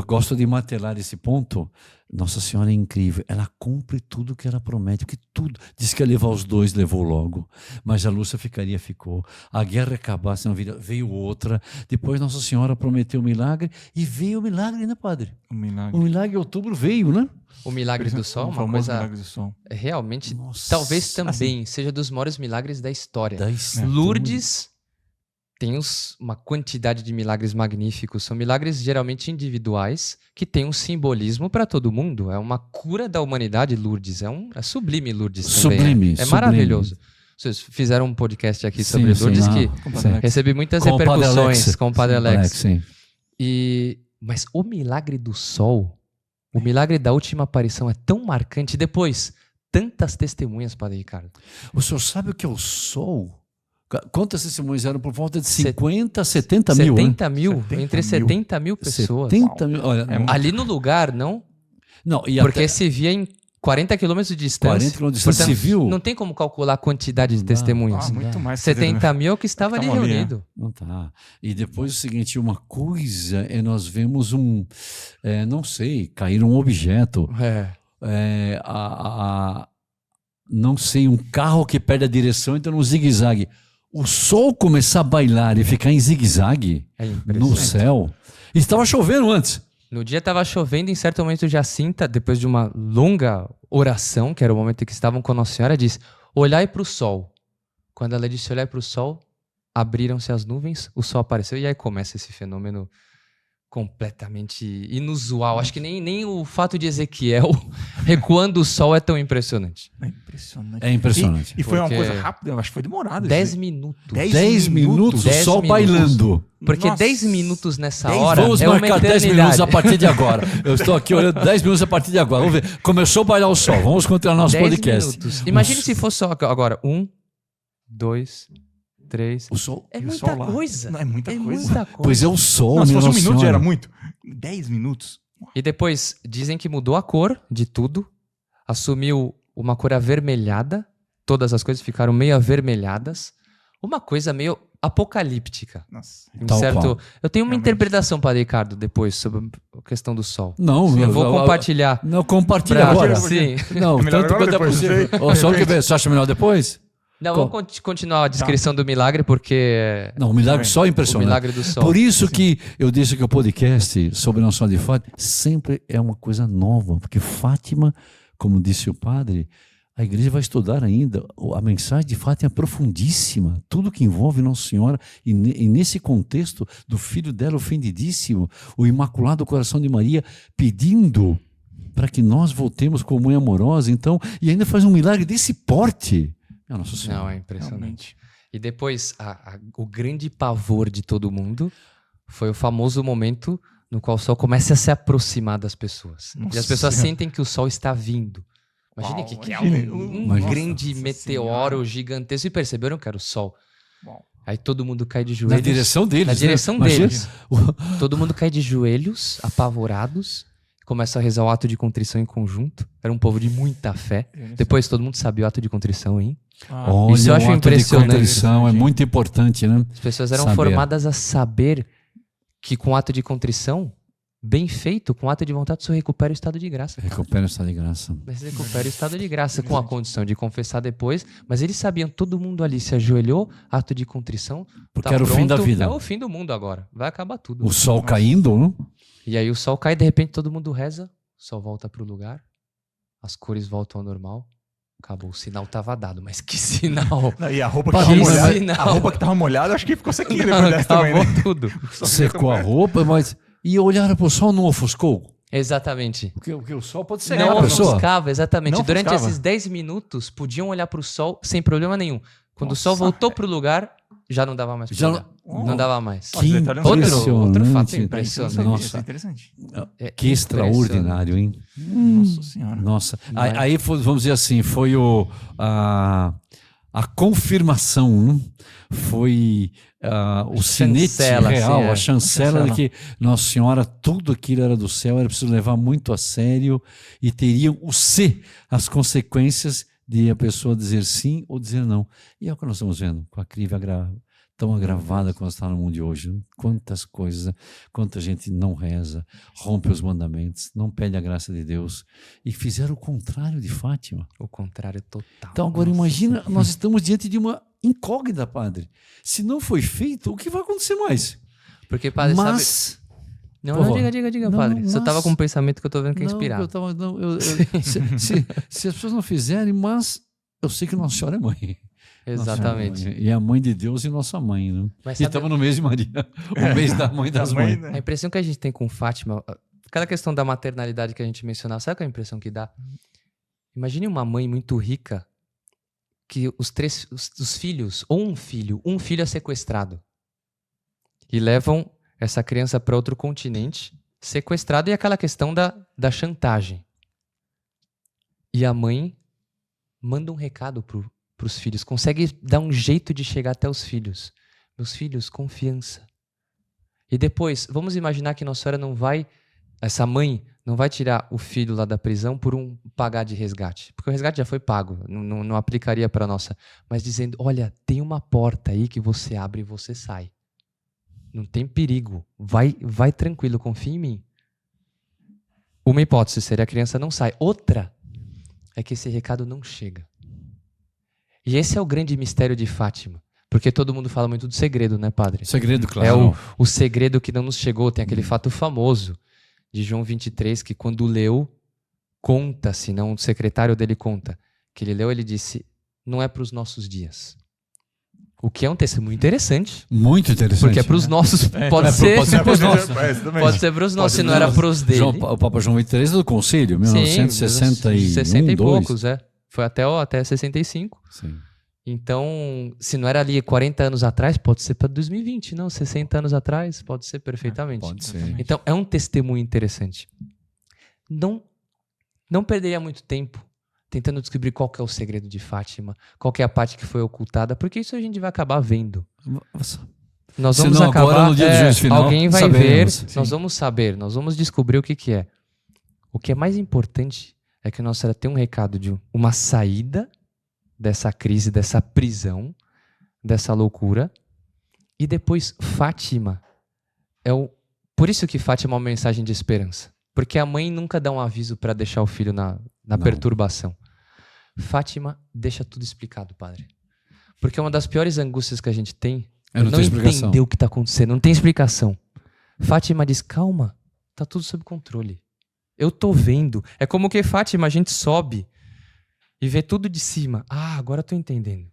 gosto de martelar esse ponto. Nossa Senhora é incrível, ela cumpre tudo que ela promete, porque tudo, diz que ia levar os 2, levou logo, mas a Lúcia ficou, a guerra acabasse, não veio outra, depois Nossa Senhora prometeu o milagre, e veio o milagre, né, padre? Um milagre. O milagre em outubro veio, né? O milagre do sol, O uma famoso coisa milagre do sol. realmente, Nossa, talvez também seja dos maiores milagres da história. da história. Lourdes tem uma quantidade de milagres magníficos. São milagres geralmente individuais que têm um simbolismo para todo mundo. É uma cura da humanidade, Lourdes. É sublime Lourdes também. Sublime, É maravilhoso. Vocês fizeram um podcast aqui sobre Lourdes que recebi muitas repercussões com o Padre Alex. Sim. Mas o milagre do sol, o milagre da última aparição é tão marcante. Depois, tantas testemunhas, Padre Ricardo. O senhor sabe o que é o sol? Quantas testemunhas eram? Por volta de 50, 70 mil, 70 né? mil, entre 70 mil pessoas. 70 mil, olha, Ali no lugar, não? não, e Porque até se via em 40 quilômetros de distância. 40 quilômetros de distância, se viu? Não tem como calcular a quantidade de Não dá. testemunhas. Muito mais. 70 mil é o que estava ali Estavam ali, reunido. Não tá. E depois o seguinte, uma coisa nós vemos não sei, cair um objeto, não sei, um carro que perde a direção, então no zigue-zague. O sol começar a bailar e ficar em zigue-zague É no impressionante. céu. E estava chovendo antes. No dia estava chovendo, em certo momento Jacinta, depois de uma longa oração, que era o momento em que estavam com Nossa Senhora, disse, olhai para o sol. Quando ela disse olhai para o sol, abriram-se as nuvens, o sol apareceu, e aí começa esse fenômeno completamente inusual. Acho que nem o fato de Ezequiel recuando o sol é tão impressionante. É impressionante. É impressionante. E foi uma Porque- coisa rápida, eu acho que foi demorado. 10 minutos. 10 minutos, o 10 sol minutos. bailando. Porque Nossa. 10 minutos nessa 10 hora Vamos é uma marcar 10 eternidade. minutos a partir de agora. Eu estou aqui olhando 10 minutos a partir de agora. Vamos ver. Começou a bailar o sol. Vamos continuar nosso 10 podcast. minutos. Imagine se fosse só agora. 1, 2, 3. O sol. É E o muita sol lá. coisa. Não, é muita coisa. Muita coisa. Pois é o sol, Não, se minha fosse um Nossa minuto já Senhora. era muito. 10 minutos. E depois dizem que mudou a cor de tudo. Assumiu uma cor avermelhada. Todas as coisas ficaram meio avermelhadas. Uma coisa meio apocalíptica. Nossa. Em Tal certo... qual. Eu tenho uma Realmente. interpretação, Padre Ricardo, depois sobre a questão do sol. Não, Eu vou compartilhar. Não, compartilha pra- agora. Sim. Não, É melhor tanto agora quanto é depois, possível. não sei. Só o que vê, você acha melhor depois? Não, vamos continuar a descrição do milagre, porque Não, o milagre só é o impressionante. milagre do sol. Por isso que eu disse que o podcast sobre Nossa Senhora de Fátima sempre é uma coisa nova, porque Fátima, como disse o padre, a igreja vai estudar ainda. A mensagem de Fátima é profundíssima, tudo que envolve Nossa Senhora, e nesse contexto do filho dela ofendidíssimo, o Imaculado Coração de Maria, pedindo para que nós voltemos com mãe amorosa, então, e ainda faz um milagre desse porte. Nossa Senhora. Não, é impressionante. Realmente. E depois, o grande pavor de todo mundo foi o famoso momento no qual o sol começa a se aproximar das pessoas. E as pessoas sentem que o sol está vindo. Imagine que é um grande meteoro gigantesco. E perceberam que era o sol. Uau. Aí todo mundo cai de joelhos. Na direção deles. Na direção né? deles. Todo mundo cai de joelhos, apavorados. Começa a rezar o ato de contrição em conjunto. Era um povo de muita fé. Depois todo mundo sabia o ato de contrição, hein? Olha, Isso eu acho o ato impressionante. de contrição é muito importante, né? As pessoas eram Saber. formadas a saber que com o ato de contrição, bem feito, com o ato de vontade, você recupera o estado de graça. Recupera o estado de graça. Mas você recupera o estado de graça com a condição de confessar depois. Mas eles sabiam, todo mundo ali se ajoelhou, ato de contrição. Porque tá era o fim da pronto, vida. É o fim do mundo agora. Vai acabar tudo. O sol caindo, né? E aí o sol cai, de repente todo mundo reza, o sol volta pro lugar, as cores voltam ao normal. Acabou, o sinal tava dado, mas que sinal! E a roupa que tava molhada, acho que ficou sequinha depois dessa também, né? Tudo. Secou a roupa, mas... E olharam pro sol, não ofuscou? Exatamente. Porque o sol pode cegar Não a pessoa. ofuscava, exatamente. Não Durante ofuscava. esses 10 minutos, podiam olhar pro sol sem problema nenhum. Quando o Nossa, sol voltou pro lugar, já não dava mais pra Já olhar. não- Não dava mais. Que detalhe é Outro fato impressionante. impressionante. Nossa, Interessante. que extraordinário, hein? Nossa senhora. Nossa. Não é? Aí foi, vamos dizer assim, foi a confirmação, né? Foi o sinete Chancela, real, assim, a chancela de Chancela. que Nossa Senhora, tudo aquilo era do céu, era preciso levar muito a sério e teriam as consequências de a pessoa dizer sim ou dizer não. E é o que nós estamos vendo, com a crise tão agravada como está no mundo de hoje. Né? Quantas coisas, né? Quanta gente não reza, rompe os mandamentos, não pede a graça de Deus e fizeram o contrário de Fátima. O contrário total. Então agora Nossa imagina, Senhora. nós estamos diante de uma incógnita, padre. Se não foi feito, o que vai acontecer mais? Porque, padre, sabe... Mas... Não, Por não, favor. diga, Não, padre. Você mas- tava com um pensamento que eu tô vendo que é Não, inspirado. eu tava, não, se as pessoas não fizerem, mas eu sei que Nossa Senhora é mãe. Exatamente. Nossa Senhora é mãe. E é a mãe de Deus e nossa mãe, né? Mas E sabe- estamos no mês de Maria, o mês da mãe das mães. A impressão que a gente tem com Fátima, aquela questão da maternalidade que a gente mencionava, sabe qual é a impressão que dá? Imagine uma mãe muito rica que os filhos, ou um filho é sequestrado. E levam essa criança para outro continente, sequestrado, e aquela questão da chantagem. E a mãe manda um recado para os filhos, consegue dar um jeito de chegar até os filhos. Meus filhos, confiança. E depois, vamos imaginar que Nossa Senhora não vai, essa mãe não vai tirar o filho lá da prisão por um pagar de resgate. Porque o resgate já foi pago, não aplicaria para nossa. Mas dizendo, olha, tem uma porta aí que você abre e você sai. Não tem perigo. Vai tranquilo, confia em mim. Uma hipótese seria a criança não sai. Outra é que esse recado não chega. E esse é o grande mistério de Fátima. Porque todo mundo fala muito do segredo, né, padre? Segredo, claro. É o segredo que não nos chegou. Tem aquele fato famoso de João 23, que quando leu, conta-se, não, o secretário dele conta, que ele leu, ele disse, não é para os nossos dias. O que é um testemunho interessante. Muito interessante. Porque é para os nossos, pode ser pros nossos. pode ser para os nossos, se não era ser. para os dele. O Papa João XXIII do Conselho, 1961, 60 e 2. poucos, é. Foi até 65. Sim. Então, se não era ali 40 anos atrás, pode ser para 2020, não? 60 anos atrás, pode ser perfeitamente. Pode ser. Então, é um testemunho interessante. Não perderia muito tempo tentando descobrir qual que é o segredo de Fátima, qual que é a parte que foi ocultada, porque isso a gente vai acabar vendo. Nós vamos Senão, acabar, agora, no dia do juízo final, alguém vai saberemos. ver, Sim. nós vamos saber, nós vamos descobrir o que que é. O que é mais importante é que Nossa Senhora tem um recado de uma saída dessa crise, dessa prisão, dessa loucura. E depois Fátima por isso que Fátima é uma mensagem de esperança. Porque a mãe nunca dá um aviso para deixar o filho na perturbação. Fátima deixa tudo explicado, padre. Porque uma das piores angústias que a gente tem é não entender o que está acontecendo. Não tem explicação. Fátima diz, calma, tá tudo sob controle. Eu tô vendo. É como que Fátima, a gente sobe e vê tudo de cima. Ah, agora eu tô entendendo.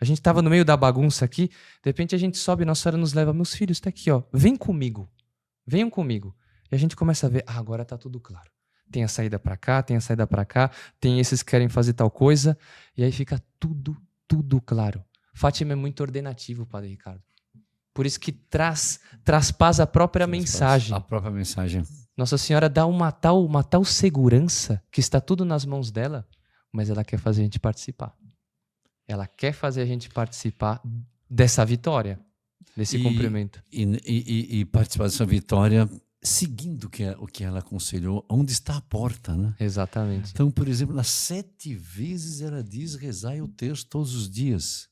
A gente tava no meio da bagunça aqui, de repente a gente sobe e Nossa Senhora nos leva. Meus filhos, tá aqui, ó. Vem comigo. Venham comigo. E a gente começa a ver, agora tá tudo claro. tem a saída para cá, tem a saída para cá, tem esses que querem fazer tal coisa, e aí fica tudo claro. Fátima é muito ordenativo, Padre Ricardo. Por isso que traspassa a própria mensagem. A própria mensagem. Nossa Senhora dá uma tal segurança que está tudo nas mãos dela, mas ela quer fazer a gente participar. Ela quer fazer a gente participar dessa vitória, desse cumprimento. E participar dessa vitória seguindo o que ela aconselhou, onde está a porta, né? Exatamente. Então, por exemplo, nas 7 vezes ela diz: rezai o texto todos os dias.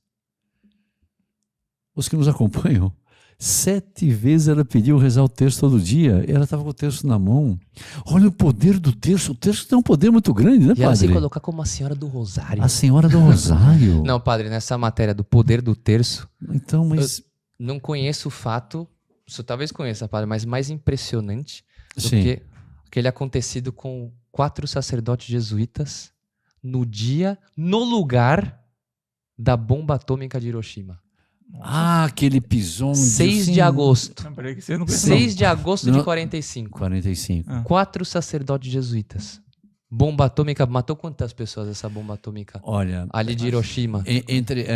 Os que nos acompanham, 7 vezes ela pediu rezar o texto todo dia. Ela estava com o texto na mão. Olha o poder do texto. O texto tem um poder muito grande, né, padre? E ela se colocar como a Senhora do Rosário. A Senhora do Rosário. Não, padre, nessa matéria do poder do terço, Então, mas... eu não conheço o fato, você talvez conheça, padre, mas mais impressionante do Sim. que aquele acontecido com 4 sacerdotes jesuítas no lugar da bomba atômica de Hiroshima. Ah, aquele episódio. 6 de agosto. Não, peraí, que você não conhece, 6 de agosto de Não. 45. 45. 4 sacerdotes jesuítas. Bomba atômica, matou quantas pessoas essa bomba atômica? Olha, Ali de Hiroshima.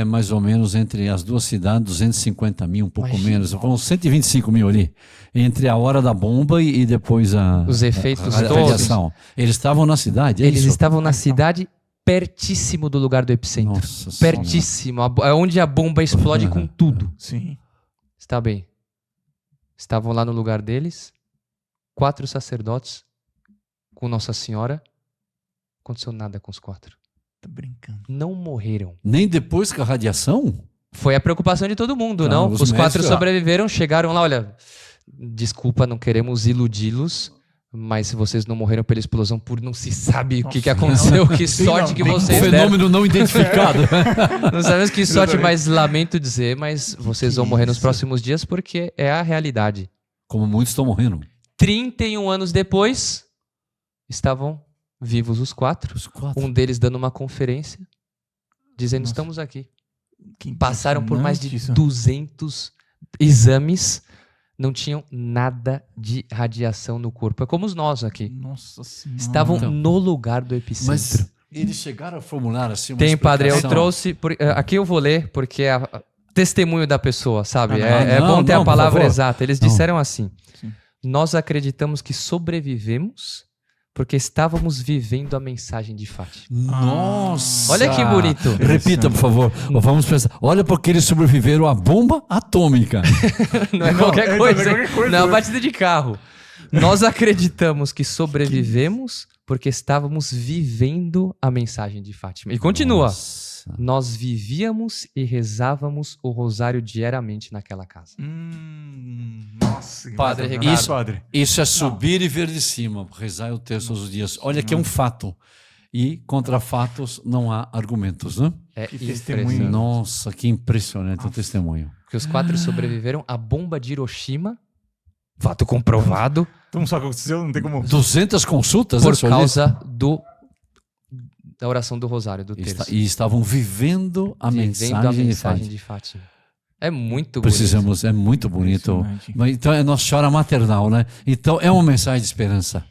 mais ou menos entre as duas cidades, 250 mil, um pouco Imagina. menos. Foram 125 mil ali. Entre a hora da bomba e depois Os efeitos a todos. radiação. Eles estavam na cidade, é Eles isso? estavam na cidade pertíssimo do lugar do epicentro. Nossa Senhora. Pertíssimo. É onde a bomba explode com tudo. Sim. Está bem. Estavam lá no lugar deles, 4 sacerdotes com Nossa Senhora. Não aconteceu nada com os 4. Tá brincando. Não morreram. Nem depois com a radiação? Foi a preocupação de todo mundo, Não, não? os Os 4 médicos- sobreviveram, chegaram lá, olha, desculpa, não queremos iludi-los, mas se vocês não morreram pela explosão, por não se sabe o que Nossa, aconteceu, que sorte que não, vocês deram. Fenômeno não identificado. Não sabemos que sorte, mas lamento dizer, mas vocês vão morrer nos isso? próximos dias porque é a realidade. Como muitos estão morrendo. 31 anos depois, estavam vivos os 4. Os 4. Um deles dando uma conferência, dizendo, Nossa. estamos aqui. Que Passaram por mais de impressionante isso. 200 exames, não tinham nada de radiação no corpo. É como os nós aqui. Nossa Senhora. Estavam Então. no lugar do epicentro. Mas eles chegaram a formular assim uma Tem, padre, eu explicação? trouxe... aqui eu vou ler, porque é testemunho da pessoa, sabe? Ah, não, é não, bom ter não, a por palavra favor. exata. Eles Não. disseram assim, Sim. nós acreditamos que sobrevivemos porque estávamos vivendo a mensagem de Fátima. Nossa! Olha que bonito. Repita, por favor. Vamos pensar. Olha porque eles sobreviveram à bomba atômica. Não é Não, qualquer é, coisa. não é qualquer coisa, Não é uma né? batida de carro. Nós acreditamos que sobrevivemos porque estávamos vivendo a mensagem de Fátima. E continua. Nossa. Nós vivíamos e rezávamos o rosário diariamente naquela casa. Nossa. Padre que Ricardo. isso, padre. Isso é subir e ver de cima, rezar o texto todos os dias. Olha que é um fato. E contra fatos não há argumentos, né? É Que testemunho. impressionante. Nossa, que impressionante o testemunho. Que os 4 sobreviveram à bomba de Hiroshima. Fato comprovado. Então só que aconteceu, não tem como. 200 consultas, Por né, senhor causa da oração do rosário, do disse? terço. E estavam vivendo a Vivendo a mensagem de mensagem Fátima. de Fátima. É muito bonito. Precisamos, é muito bonito. Impressionante. Mas, então é nossa chora maternal, né? Então é uma mensagem de esperança.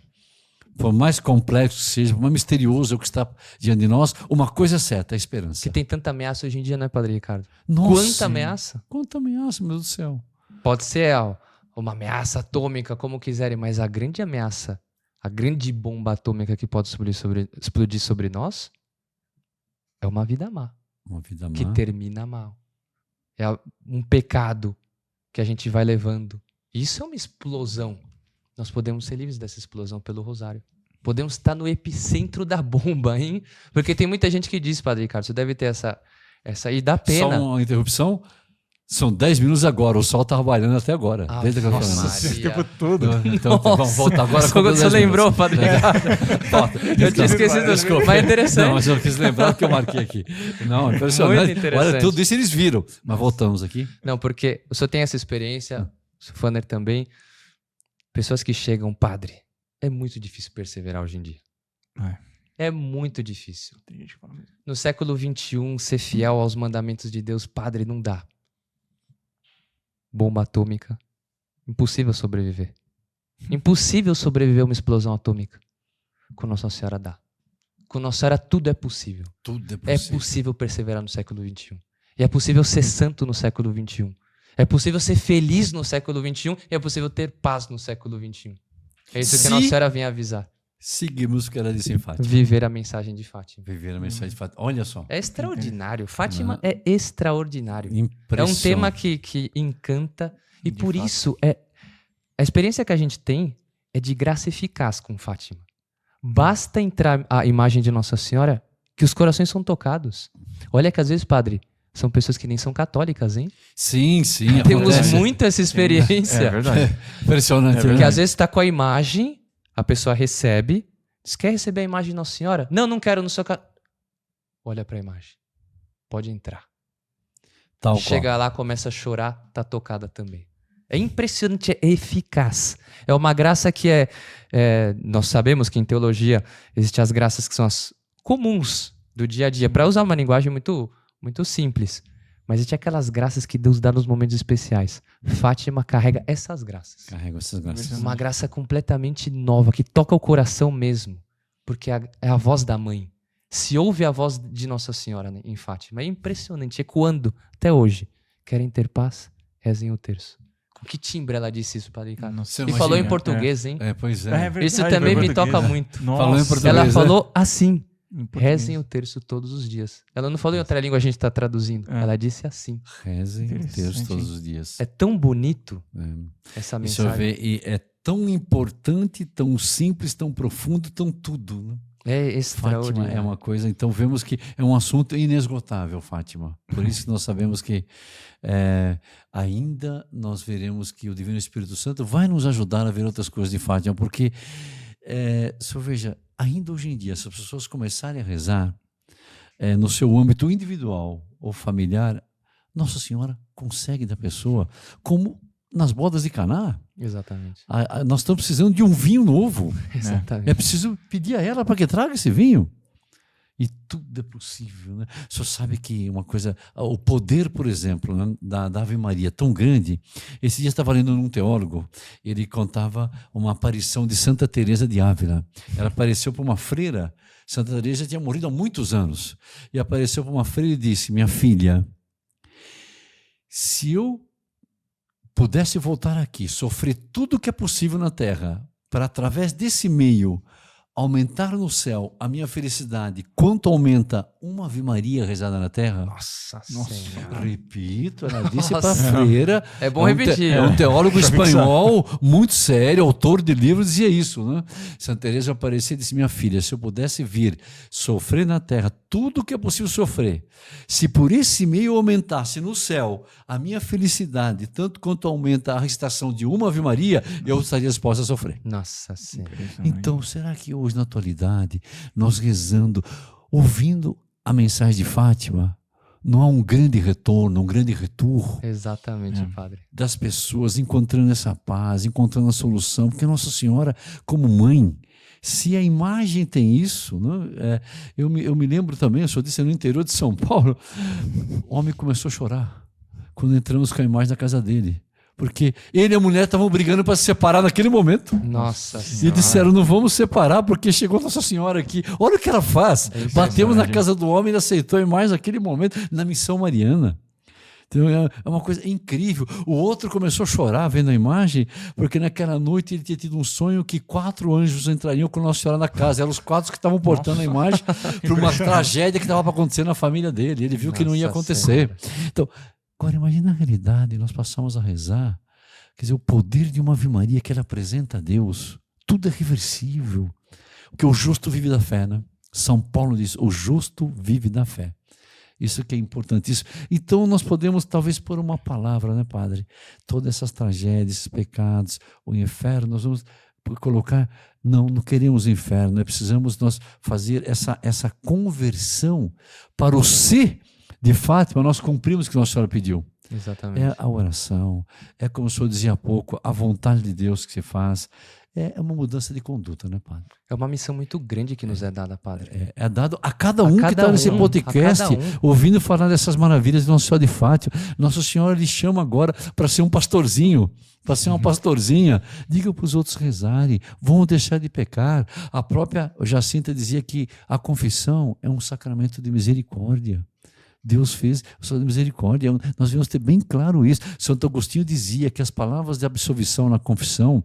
Por mais complexo que seja, por mais misterioso o que está diante de nós, uma coisa é certa, a esperança. Que tem tanta ameaça hoje em dia, né, Padre Ricardo? Nossa, Quanta ameaça? Quanta ameaça, meu Deus do céu. Pode ser uma ameaça atômica, como quiserem, mas a grande ameaça, a grande bomba atômica que pode explodir sobre nós é uma vida má, Uma vida que má. termina mal. É um pecado que a gente vai levando. Isso é uma explosão. Nós podemos ser livres dessa explosão pelo rosário. Podemos estar no epicentro da bomba, hein? Porque tem muita gente que diz, Padre Ricardo, você deve ter essa e dá pena. Só uma interrupção. São 10 minutos agora, o sol está trabalhando até agora. Ah, desde que eu nossa, falando. Maria. Esse tempo todo. Então vamos voltar agora. com Você 10 lembrou, minutos. Padre Ricardo? Eu tinha esquecido, Desculpa. mas é interessante. Não, mas eu quis lembrar que eu marquei aqui. Não, impressionante. Muito interessante. Olha, tudo isso eles viram. Mas voltamos aqui. Não, porque o senhor tem essa experiência, o Fanner também. Pessoas que chegam, padre, é muito difícil perseverar hoje em dia. É muito difícil. Tem gente que fala mesmo. No século XXI, ser fiel aos mandamentos de Deus, padre, não dá. Bomba atômica. Impossível sobreviver. Impossível sobreviver a uma explosão atômica. com Nossa Senhora dá. Com Nossa Senhora tudo é possível. Tudo é É possível. possível perseverar no século XXI. E é possível ser santo no século XXI. É possível ser feliz no século XXI e é possível ter paz no século XXI. É isso que Se- Nossa Senhora vem avisar. Seguimos o que ela disse em Fátima. Viver a mensagem de Fátima. Viver a mensagem de Fátima. Olha só. É extraordinário. Fátima é extraordinário. É um Impressionante. tema que encanta e De por fato. isso a experiência que a gente tem é de graça eficaz com Fátima. Basta entrar a imagem de Nossa Senhora que os corações são tocados. Olha que às vezes, padre, são pessoas que nem são católicas, hein? Sim, sim. Temos acontece. muito essa experiência. É verdade. Impressionante. É né? Porque às vezes está com a imagem, a pessoa recebe, diz, quer receber a imagem de Nossa Senhora? Não quero no seu Olha para a imagem. Pode entrar. Tal qual. Chega lá, começa a chorar, tá tocada também. É impressionante, é eficaz. É uma graça que nós sabemos que em teologia existem as graças que são as comuns do dia a dia. Para usar uma linguagem muito, muito simples. Mas existem aquelas graças que Deus dá nos momentos especiais. Fátima carrega essas graças. Carrego essas graças. Uma graça completamente nova, que toca o coração mesmo. Porque é a voz da mãe. Se ouve a voz de Nossa Senhora, né, em Fátima. É impressionante, ecoando até hoje. Querem ter paz? Rezem o terço. Com que timbre ela disse isso, Padre Ricardo? Você E imagina, falou em português, hein? Pois é. É verdade, Isso também foi me português, toca né? muito. Nossa. Falou em português. Ela né? falou assim. Em português. Rezem o terço todos os dias. Ela não falou em outra língua, a gente está traduzindo. É. Ela disse assim. Rezem o terço Interessante. todos os dias. É tão bonito essa E você mensagem. vê, e é tão importante, tão simples, tão profundo, tão tudo. Né? É Fátima extraordinário. é uma coisa, então vemos que é um assunto inesgotável, Fátima. Por isso que nós sabemos que ainda nós veremos que o Divino Espírito Santo vai nos ajudar a ver outras coisas de Fátima, porque, só veja, ainda hoje em dia, se as pessoas começarem a rezar no seu âmbito individual ou familiar, Nossa Senhora consegue da pessoa, como nas bodas de Caná. Exatamente. Nós estamos precisando de um vinho novo. Exatamente. É preciso pedir a ela para que traga esse vinho. E tudo é possível, né? O senhor sabe que uma coisa, o poder, por exemplo, né, da Ave Maria tão grande. Esse dia estava lendo num teólogo, ele contava uma aparição de Santa Teresa de Ávila. Ela apareceu para uma freira. Santa Teresa tinha morrido há muitos anos. E apareceu para uma freira e disse: minha filha, se eu pudesse voltar aqui, sofrer tudo o que é possível na terra, para através desse meio aumentar no céu a minha felicidade, quanto aumenta uma Ave Maria rezada na terra? Nossa Nossa. Senhora. Repito, ela disse para a Nossa. freira. É bom repetir. É um teólogo espanhol muito sério, autor de livros, dizia isso. Né? Santa Teresa aparecia e disse: minha filha, se eu pudesse vir sofrer na terra tudo o que é possível sofrer, se por esse meio aumentasse no céu a minha felicidade, tanto quanto aumenta a recitação de uma Ave Maria, eu estaria disposta a sofrer. Nossa Senhora. Então, será que hoje, na atualidade, nós rezando, ouvindo a mensagem de Fátima, não há um grande retorno, um grande retorno Exatamente, Padre. das pessoas encontrando essa paz, encontrando a solução? Porque Nossa Senhora, como mãe, se a imagem tem isso, né? Eu me lembro também, eu só disse, no interior de São Paulo, o homem começou a chorar quando entramos com a imagem da casa dele. Porque ele e a mulher estavam brigando para se separar naquele momento. Nossa E Senhora. disseram: não vamos separar porque chegou Nossa Senhora aqui. Olha o que ela faz. Batemos na casa do homem e ele aceitou a imagem naquele momento, na missão mariana. Então é uma coisa incrível. O outro começou a chorar vendo a imagem, porque naquela noite ele tinha tido um sonho que 4 anjos entrariam com Nossa Senhora na casa. Eram os 4 que estavam portando a imagem para uma tragédia que estava para acontecer na família dele. Ele viu que não ia Nossa acontecer. Senhora. Então, agora imagina a realidade, nós passamos a rezar, quer dizer, o poder de uma Ave Maria que ela apresenta a Deus, tudo é reversível, porque o justo vive da fé, né? São Paulo diz, o justo vive da fé. Isso que é importantíssimo. Então nós podemos talvez pôr uma palavra, né, Padre? Todas essas tragédias, esses pecados, o inferno, nós vamos colocar, não queremos inferno, né? Precisamos nós fazer essa conversão para o ser. De Fátima, nós cumprimos o que Nossa Senhora pediu. Exatamente. É a oração, é como o senhor dizia há pouco, a vontade de Deus que se faz, É uma mudança de conduta, né, padre? É uma missão muito grande que nos é dada, padre. É dado a cada um que cada está nesse um, podcast, a cada ouvindo falar dessas maravilhas de Nossa Senhora de Fátima. Nossa Senhora lhe chama agora para ser um pastorzinho, para ser uma pastorzinha. Diga para os outros rezarem, vão deixar de pecar. A própria Jacinta dizia que a confissão é um sacramento de misericórdia. Deus fez a sua misericórdia. Nós devemos ter bem claro isso. Santo Agostinho dizia que as palavras de absolvição na confissão,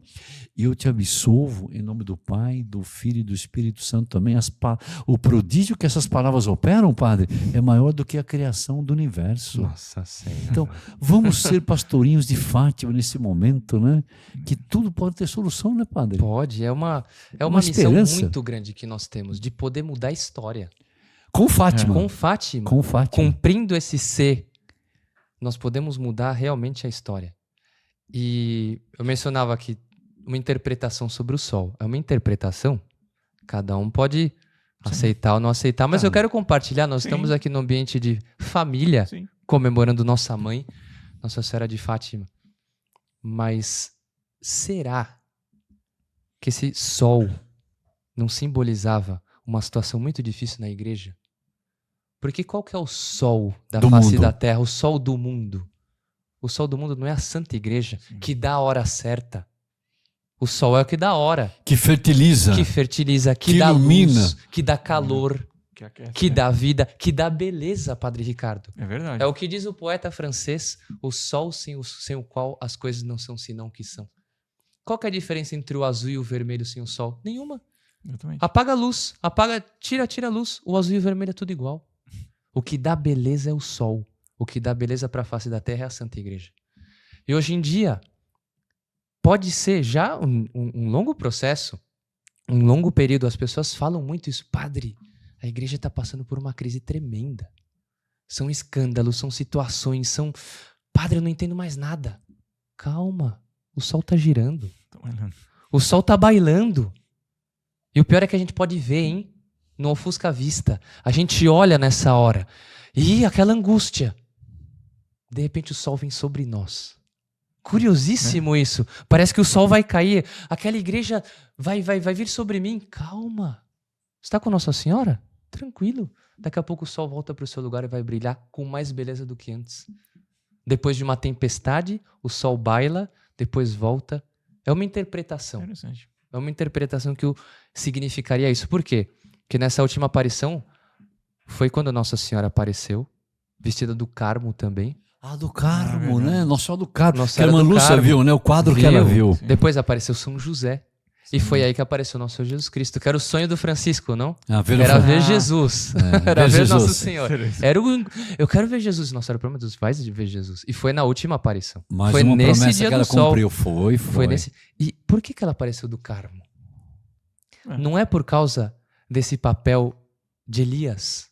eu te absolvo em nome do Pai, do Filho e do Espírito Santo também. O prodígio que essas palavras operam, padre, é maior do que a criação do universo. Nossa Senhora. Então, vamos ser pastorinhos de Fátima nesse momento, né? Que tudo pode ter solução, né, padre? Pode. É uma missão esperança. muito grande que nós temos de poder mudar a história. Com Fátima. Com Fátima. Com Fátima. Cumprindo esse ser, nós podemos mudar realmente a história. E eu mencionava aqui uma interpretação sobre o sol. É uma interpretação, cada um pode aceitar ou não aceitar, mas eu quero compartilhar. Nós estamos aqui no ambiente de família, comemorando nossa mãe, Nossa Senhora de Fátima. Mas será que esse sol não simbolizava uma situação muito difícil na igreja? Porque qual que é o sol da face da terra, o sol do mundo? O sol do mundo não é a Santa Igreja que dá a hora certa. O sol é o que dá a hora. Que fertiliza. Que dá ilumina. Luz, que dá calor, que dá vida, que dá beleza, Padre Ricardo. É verdade. É o que diz o poeta francês, o sol sem o qual as coisas não são senão o que são. Qual que é a diferença entre o azul e o vermelho sem o sol? Nenhuma. Exatamente. Apaga a luz, tira a luz. O azul e o vermelho é tudo igual. O que dá beleza é o sol. O que dá beleza para a face da terra é a Santa Igreja. E hoje em dia, pode ser já um longo processo, um longo período. As pessoas falam muito isso. Padre, a igreja está passando por uma crise tremenda. São escândalos, são situações, Padre, eu não entendo mais nada. Calma, o sol está girando. O sol está bailando. E o pior é que a gente pode ver, hein? No ofusca a vista. A gente olha nessa hora. E aquela angústia. De repente o sol vem sobre nós. Curiosíssimo isso. Parece que o sol vai cair. Aquela igreja vai vir sobre mim. Calma. Você está com Nossa Senhora? Tranquilo. Daqui a pouco o sol volta para o seu lugar e vai brilhar com mais beleza do que antes. Depois de uma tempestade, o sol baila, depois volta. É uma interpretação. Interessante. É uma interpretação que significaria isso. Por quê? Porque nessa última aparição foi quando Nossa Senhora apareceu, vestida do Carmo também. Do Carmo, né? Nossa Senhora do Carmo. Nossa Que a irmã Senhora do Lúcia Carmo. viu, né? O quadro que ela viu. Depois apareceu São José. E foi aí que apareceu nosso Senhor Jesus Cristo, que era o sonho do Francisco, não? Era ver Jesus. Era ver Nossa Senhora. Eu quero ver Jesus. Nossa Senhora, pelo amor de Deus, vai ver Jesus. E foi na última aparição. Mais foi uma nesse promessa dia que ela do sol. cumpriu. Foi nesse. E por que ela apareceu do Carmo? Não é por causa desse papel de Elias.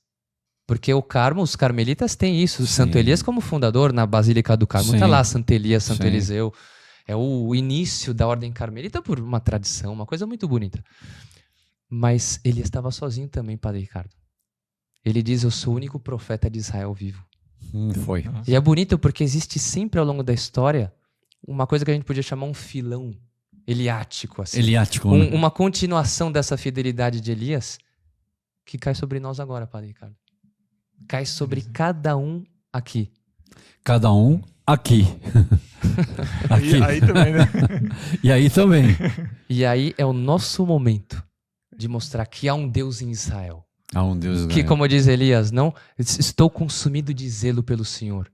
Porque o Carmo, os carmelitas têm isso. Santo Elias como fundador na Basílica do Carmo. Está lá Santo Elias, Santo Eliseu. É o início da ordem carmelita por uma tradição, uma coisa muito bonita. Mas Elias estava sozinho também, Padre Ricardo. Ele diz, eu sou o único profeta de Israel vivo. Foi. E é bonito porque existe sempre ao longo da história uma coisa que a gente podia chamar um filão eliático. Assim. Eliático. Uma continuação dessa fidelidade de Elias que cai sobre nós agora, Padre Ricardo. Cai sobre cada um aqui. Cada um aqui. Aqui. E aí também, né? E aí também. E aí é o nosso momento de mostrar que há um Deus em Israel. Há um Deus. Que, como diz Elias, não, estou consumido de zelo pelo Senhor.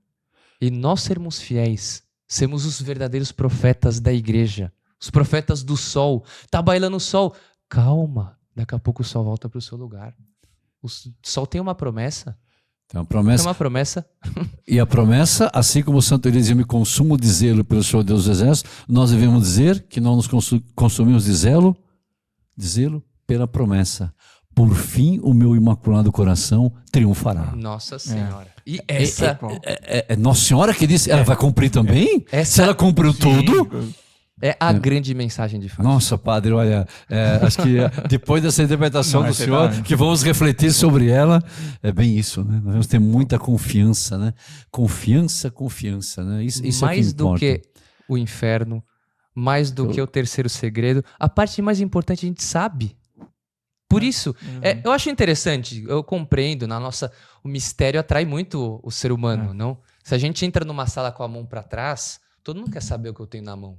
E nós sermos fiéis, sermos os verdadeiros profetas da igreja. Os profetas do sol. Tá bailando o sol. Calma, daqui a pouco o sol volta para o seu lugar. O sol tem uma promessa. Tem uma promessa. Tem uma promessa. E a promessa, assim como o Santo Elias, eu me consumo de zelo pelo Senhor Deus dos Exércitos, nós devemos dizer que nós nos consumimos de zelo pela promessa. Por fim, o meu imaculado coração triunfará. Nossa Senhora. E essa... É Nossa Senhora que disse, ela vai cumprir também? Se ela cumpriu tudo... É a grande mensagem de Fátima. Nossa, padre, olha, acho que depois dessa interpretação do senhor, que vamos refletir sobre ela, é bem isso, né? Nós vamos ter muita confiança, né? Confiança, né? Isso mais é o que importa. do que o inferno, mais do que o terceiro segredo. A parte mais importante a gente sabe. Por isso, eu acho interessante, eu compreendo, o mistério atrai muito o ser humano, não? Se a gente entra numa sala com a mão para trás, todo mundo quer saber o que eu tenho na mão.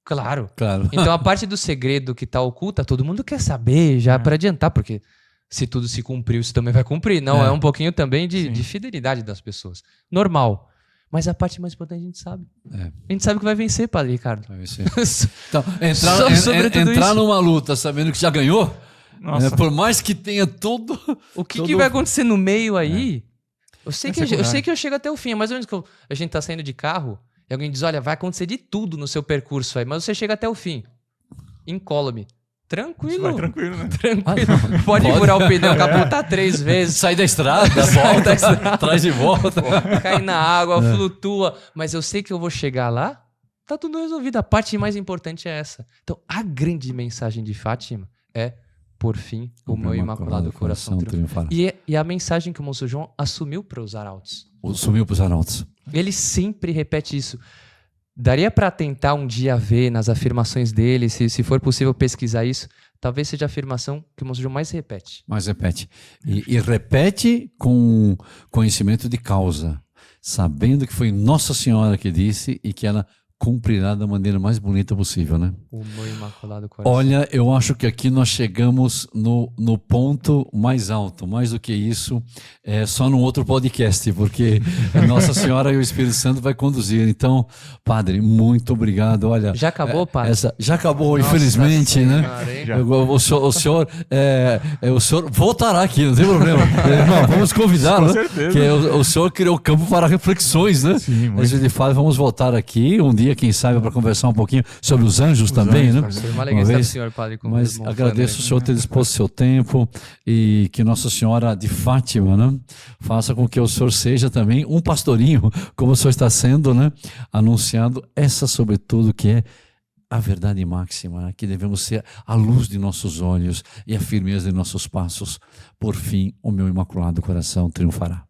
Claro. Então a parte do segredo que tá oculta, todo mundo quer saber já para adiantar, porque se tudo se cumpriu, isso também vai cumprir. Não, é um pouquinho também de fidelidade das pessoas. Normal. Mas a parte mais importante a gente sabe. A gente sabe que vai vencer, Padre Ricardo. Vai vencer. Então, entrar numa luta sabendo que já ganhou, por mais que tenha tudo... O que vai acontecer no meio aí? Eu sei que eu chego até o fim. É mais ou menos que a gente tá saindo de carro e alguém diz, olha, vai acontecer de tudo no seu percurso aí, mas você chega até o fim. Incólume. Tranquilo. Vai tranquilo, né? Tranquilo. Pode furar o pneu, capotar 3 vezes. Sair da estrada, volta, traz de volta. Cai na água, flutua. Mas eu sei que eu vou chegar lá, tá tudo resolvido. A parte mais importante é essa. Então, a grande mensagem de Fátima é, por fim, o meu imaculado coração triunfará. E a mensagem que o Monsenhor João assumiu para os arautos. Assumiu para os arautos. Ele sempre repete isso. Daria para tentar um dia ver nas afirmações dele, se for possível pesquisar isso, talvez seja a afirmação que o Monsenhor João mais repete. Mais repete. E repete com conhecimento de causa, sabendo que foi Nossa Senhora que disse e que ela cumprirá da maneira mais bonita possível, né? O meu imaculado coração. Olha, eu acho que aqui nós chegamos no ponto mais alto. Mais do que isso, só num outro podcast, porque Nossa Senhora e o Espírito Santo vai conduzir. Então, Padre, muito obrigado. Olha, já acabou, Padre? Já acabou, nossa, infelizmente, senhora, né? O senhor voltará aqui, não tem problema. Não, vamos convidá-lo, né? Que o senhor criou campo para reflexões, né? Sim, a gente fala, vamos voltar aqui um dia, quem sabe, para conversar um pouquinho sobre os anjos também, né? Foi uma alegria estar, senhor Padre. Mas agradeço o senhor ter disposto seu tempo e que Nossa Senhora de Fátima, né, faça com que o senhor seja também um pastorinho, como o senhor está sendo, né, anunciando essa, sobretudo, que é a verdade máxima, né, que devemos ser a luz de nossos olhos e a firmeza de nossos passos. Por fim, o meu imaculado coração triunfará.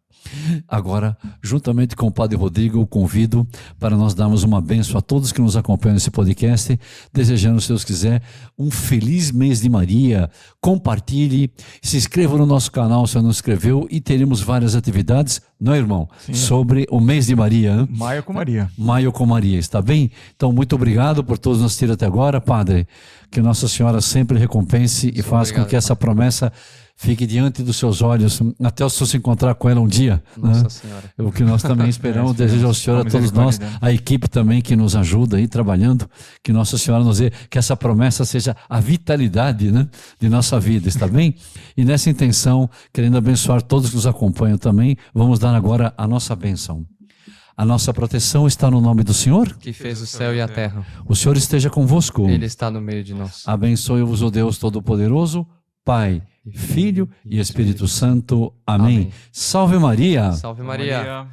Agora, juntamente com o Padre Rodrigo, o convido para nós darmos uma bênção a todos que nos acompanham nesse podcast, desejando, se Deus quiser, um feliz mês de Maria. Compartilhe, se inscreva no nosso canal se não se inscreveu e teremos várias atividades, não é, irmão? Sim. Sobre o mês de Maria. Né? Maio com Maria. Maio com Maria, está bem? Então, muito obrigado por todos nos assistirem até agora, Padre. Que Nossa Senhora sempre recompense e faça com que essa promessa fique diante dos seus olhos, até o senhor se encontrar com ela um dia. Nossa, né? Senhora. O que nós também esperamos, desejo ao senhor, a todos nós, a equipe também que nos ajuda aí trabalhando, que Nossa Senhora nos dê, que essa promessa seja a vitalidade, né, de nossa vida, está bem? E nessa intenção, querendo abençoar todos que nos acompanham também, vamos dar agora a nossa bênção. A nossa proteção está no nome do Senhor, que fez o céu e a terra. O Senhor esteja convosco. Ele está no meio de nós. Abençoe-vos o Deus Todo-Poderoso, Pai, Filho e Espírito Santo. Amém. Amém. Salve Maria. Salve Maria.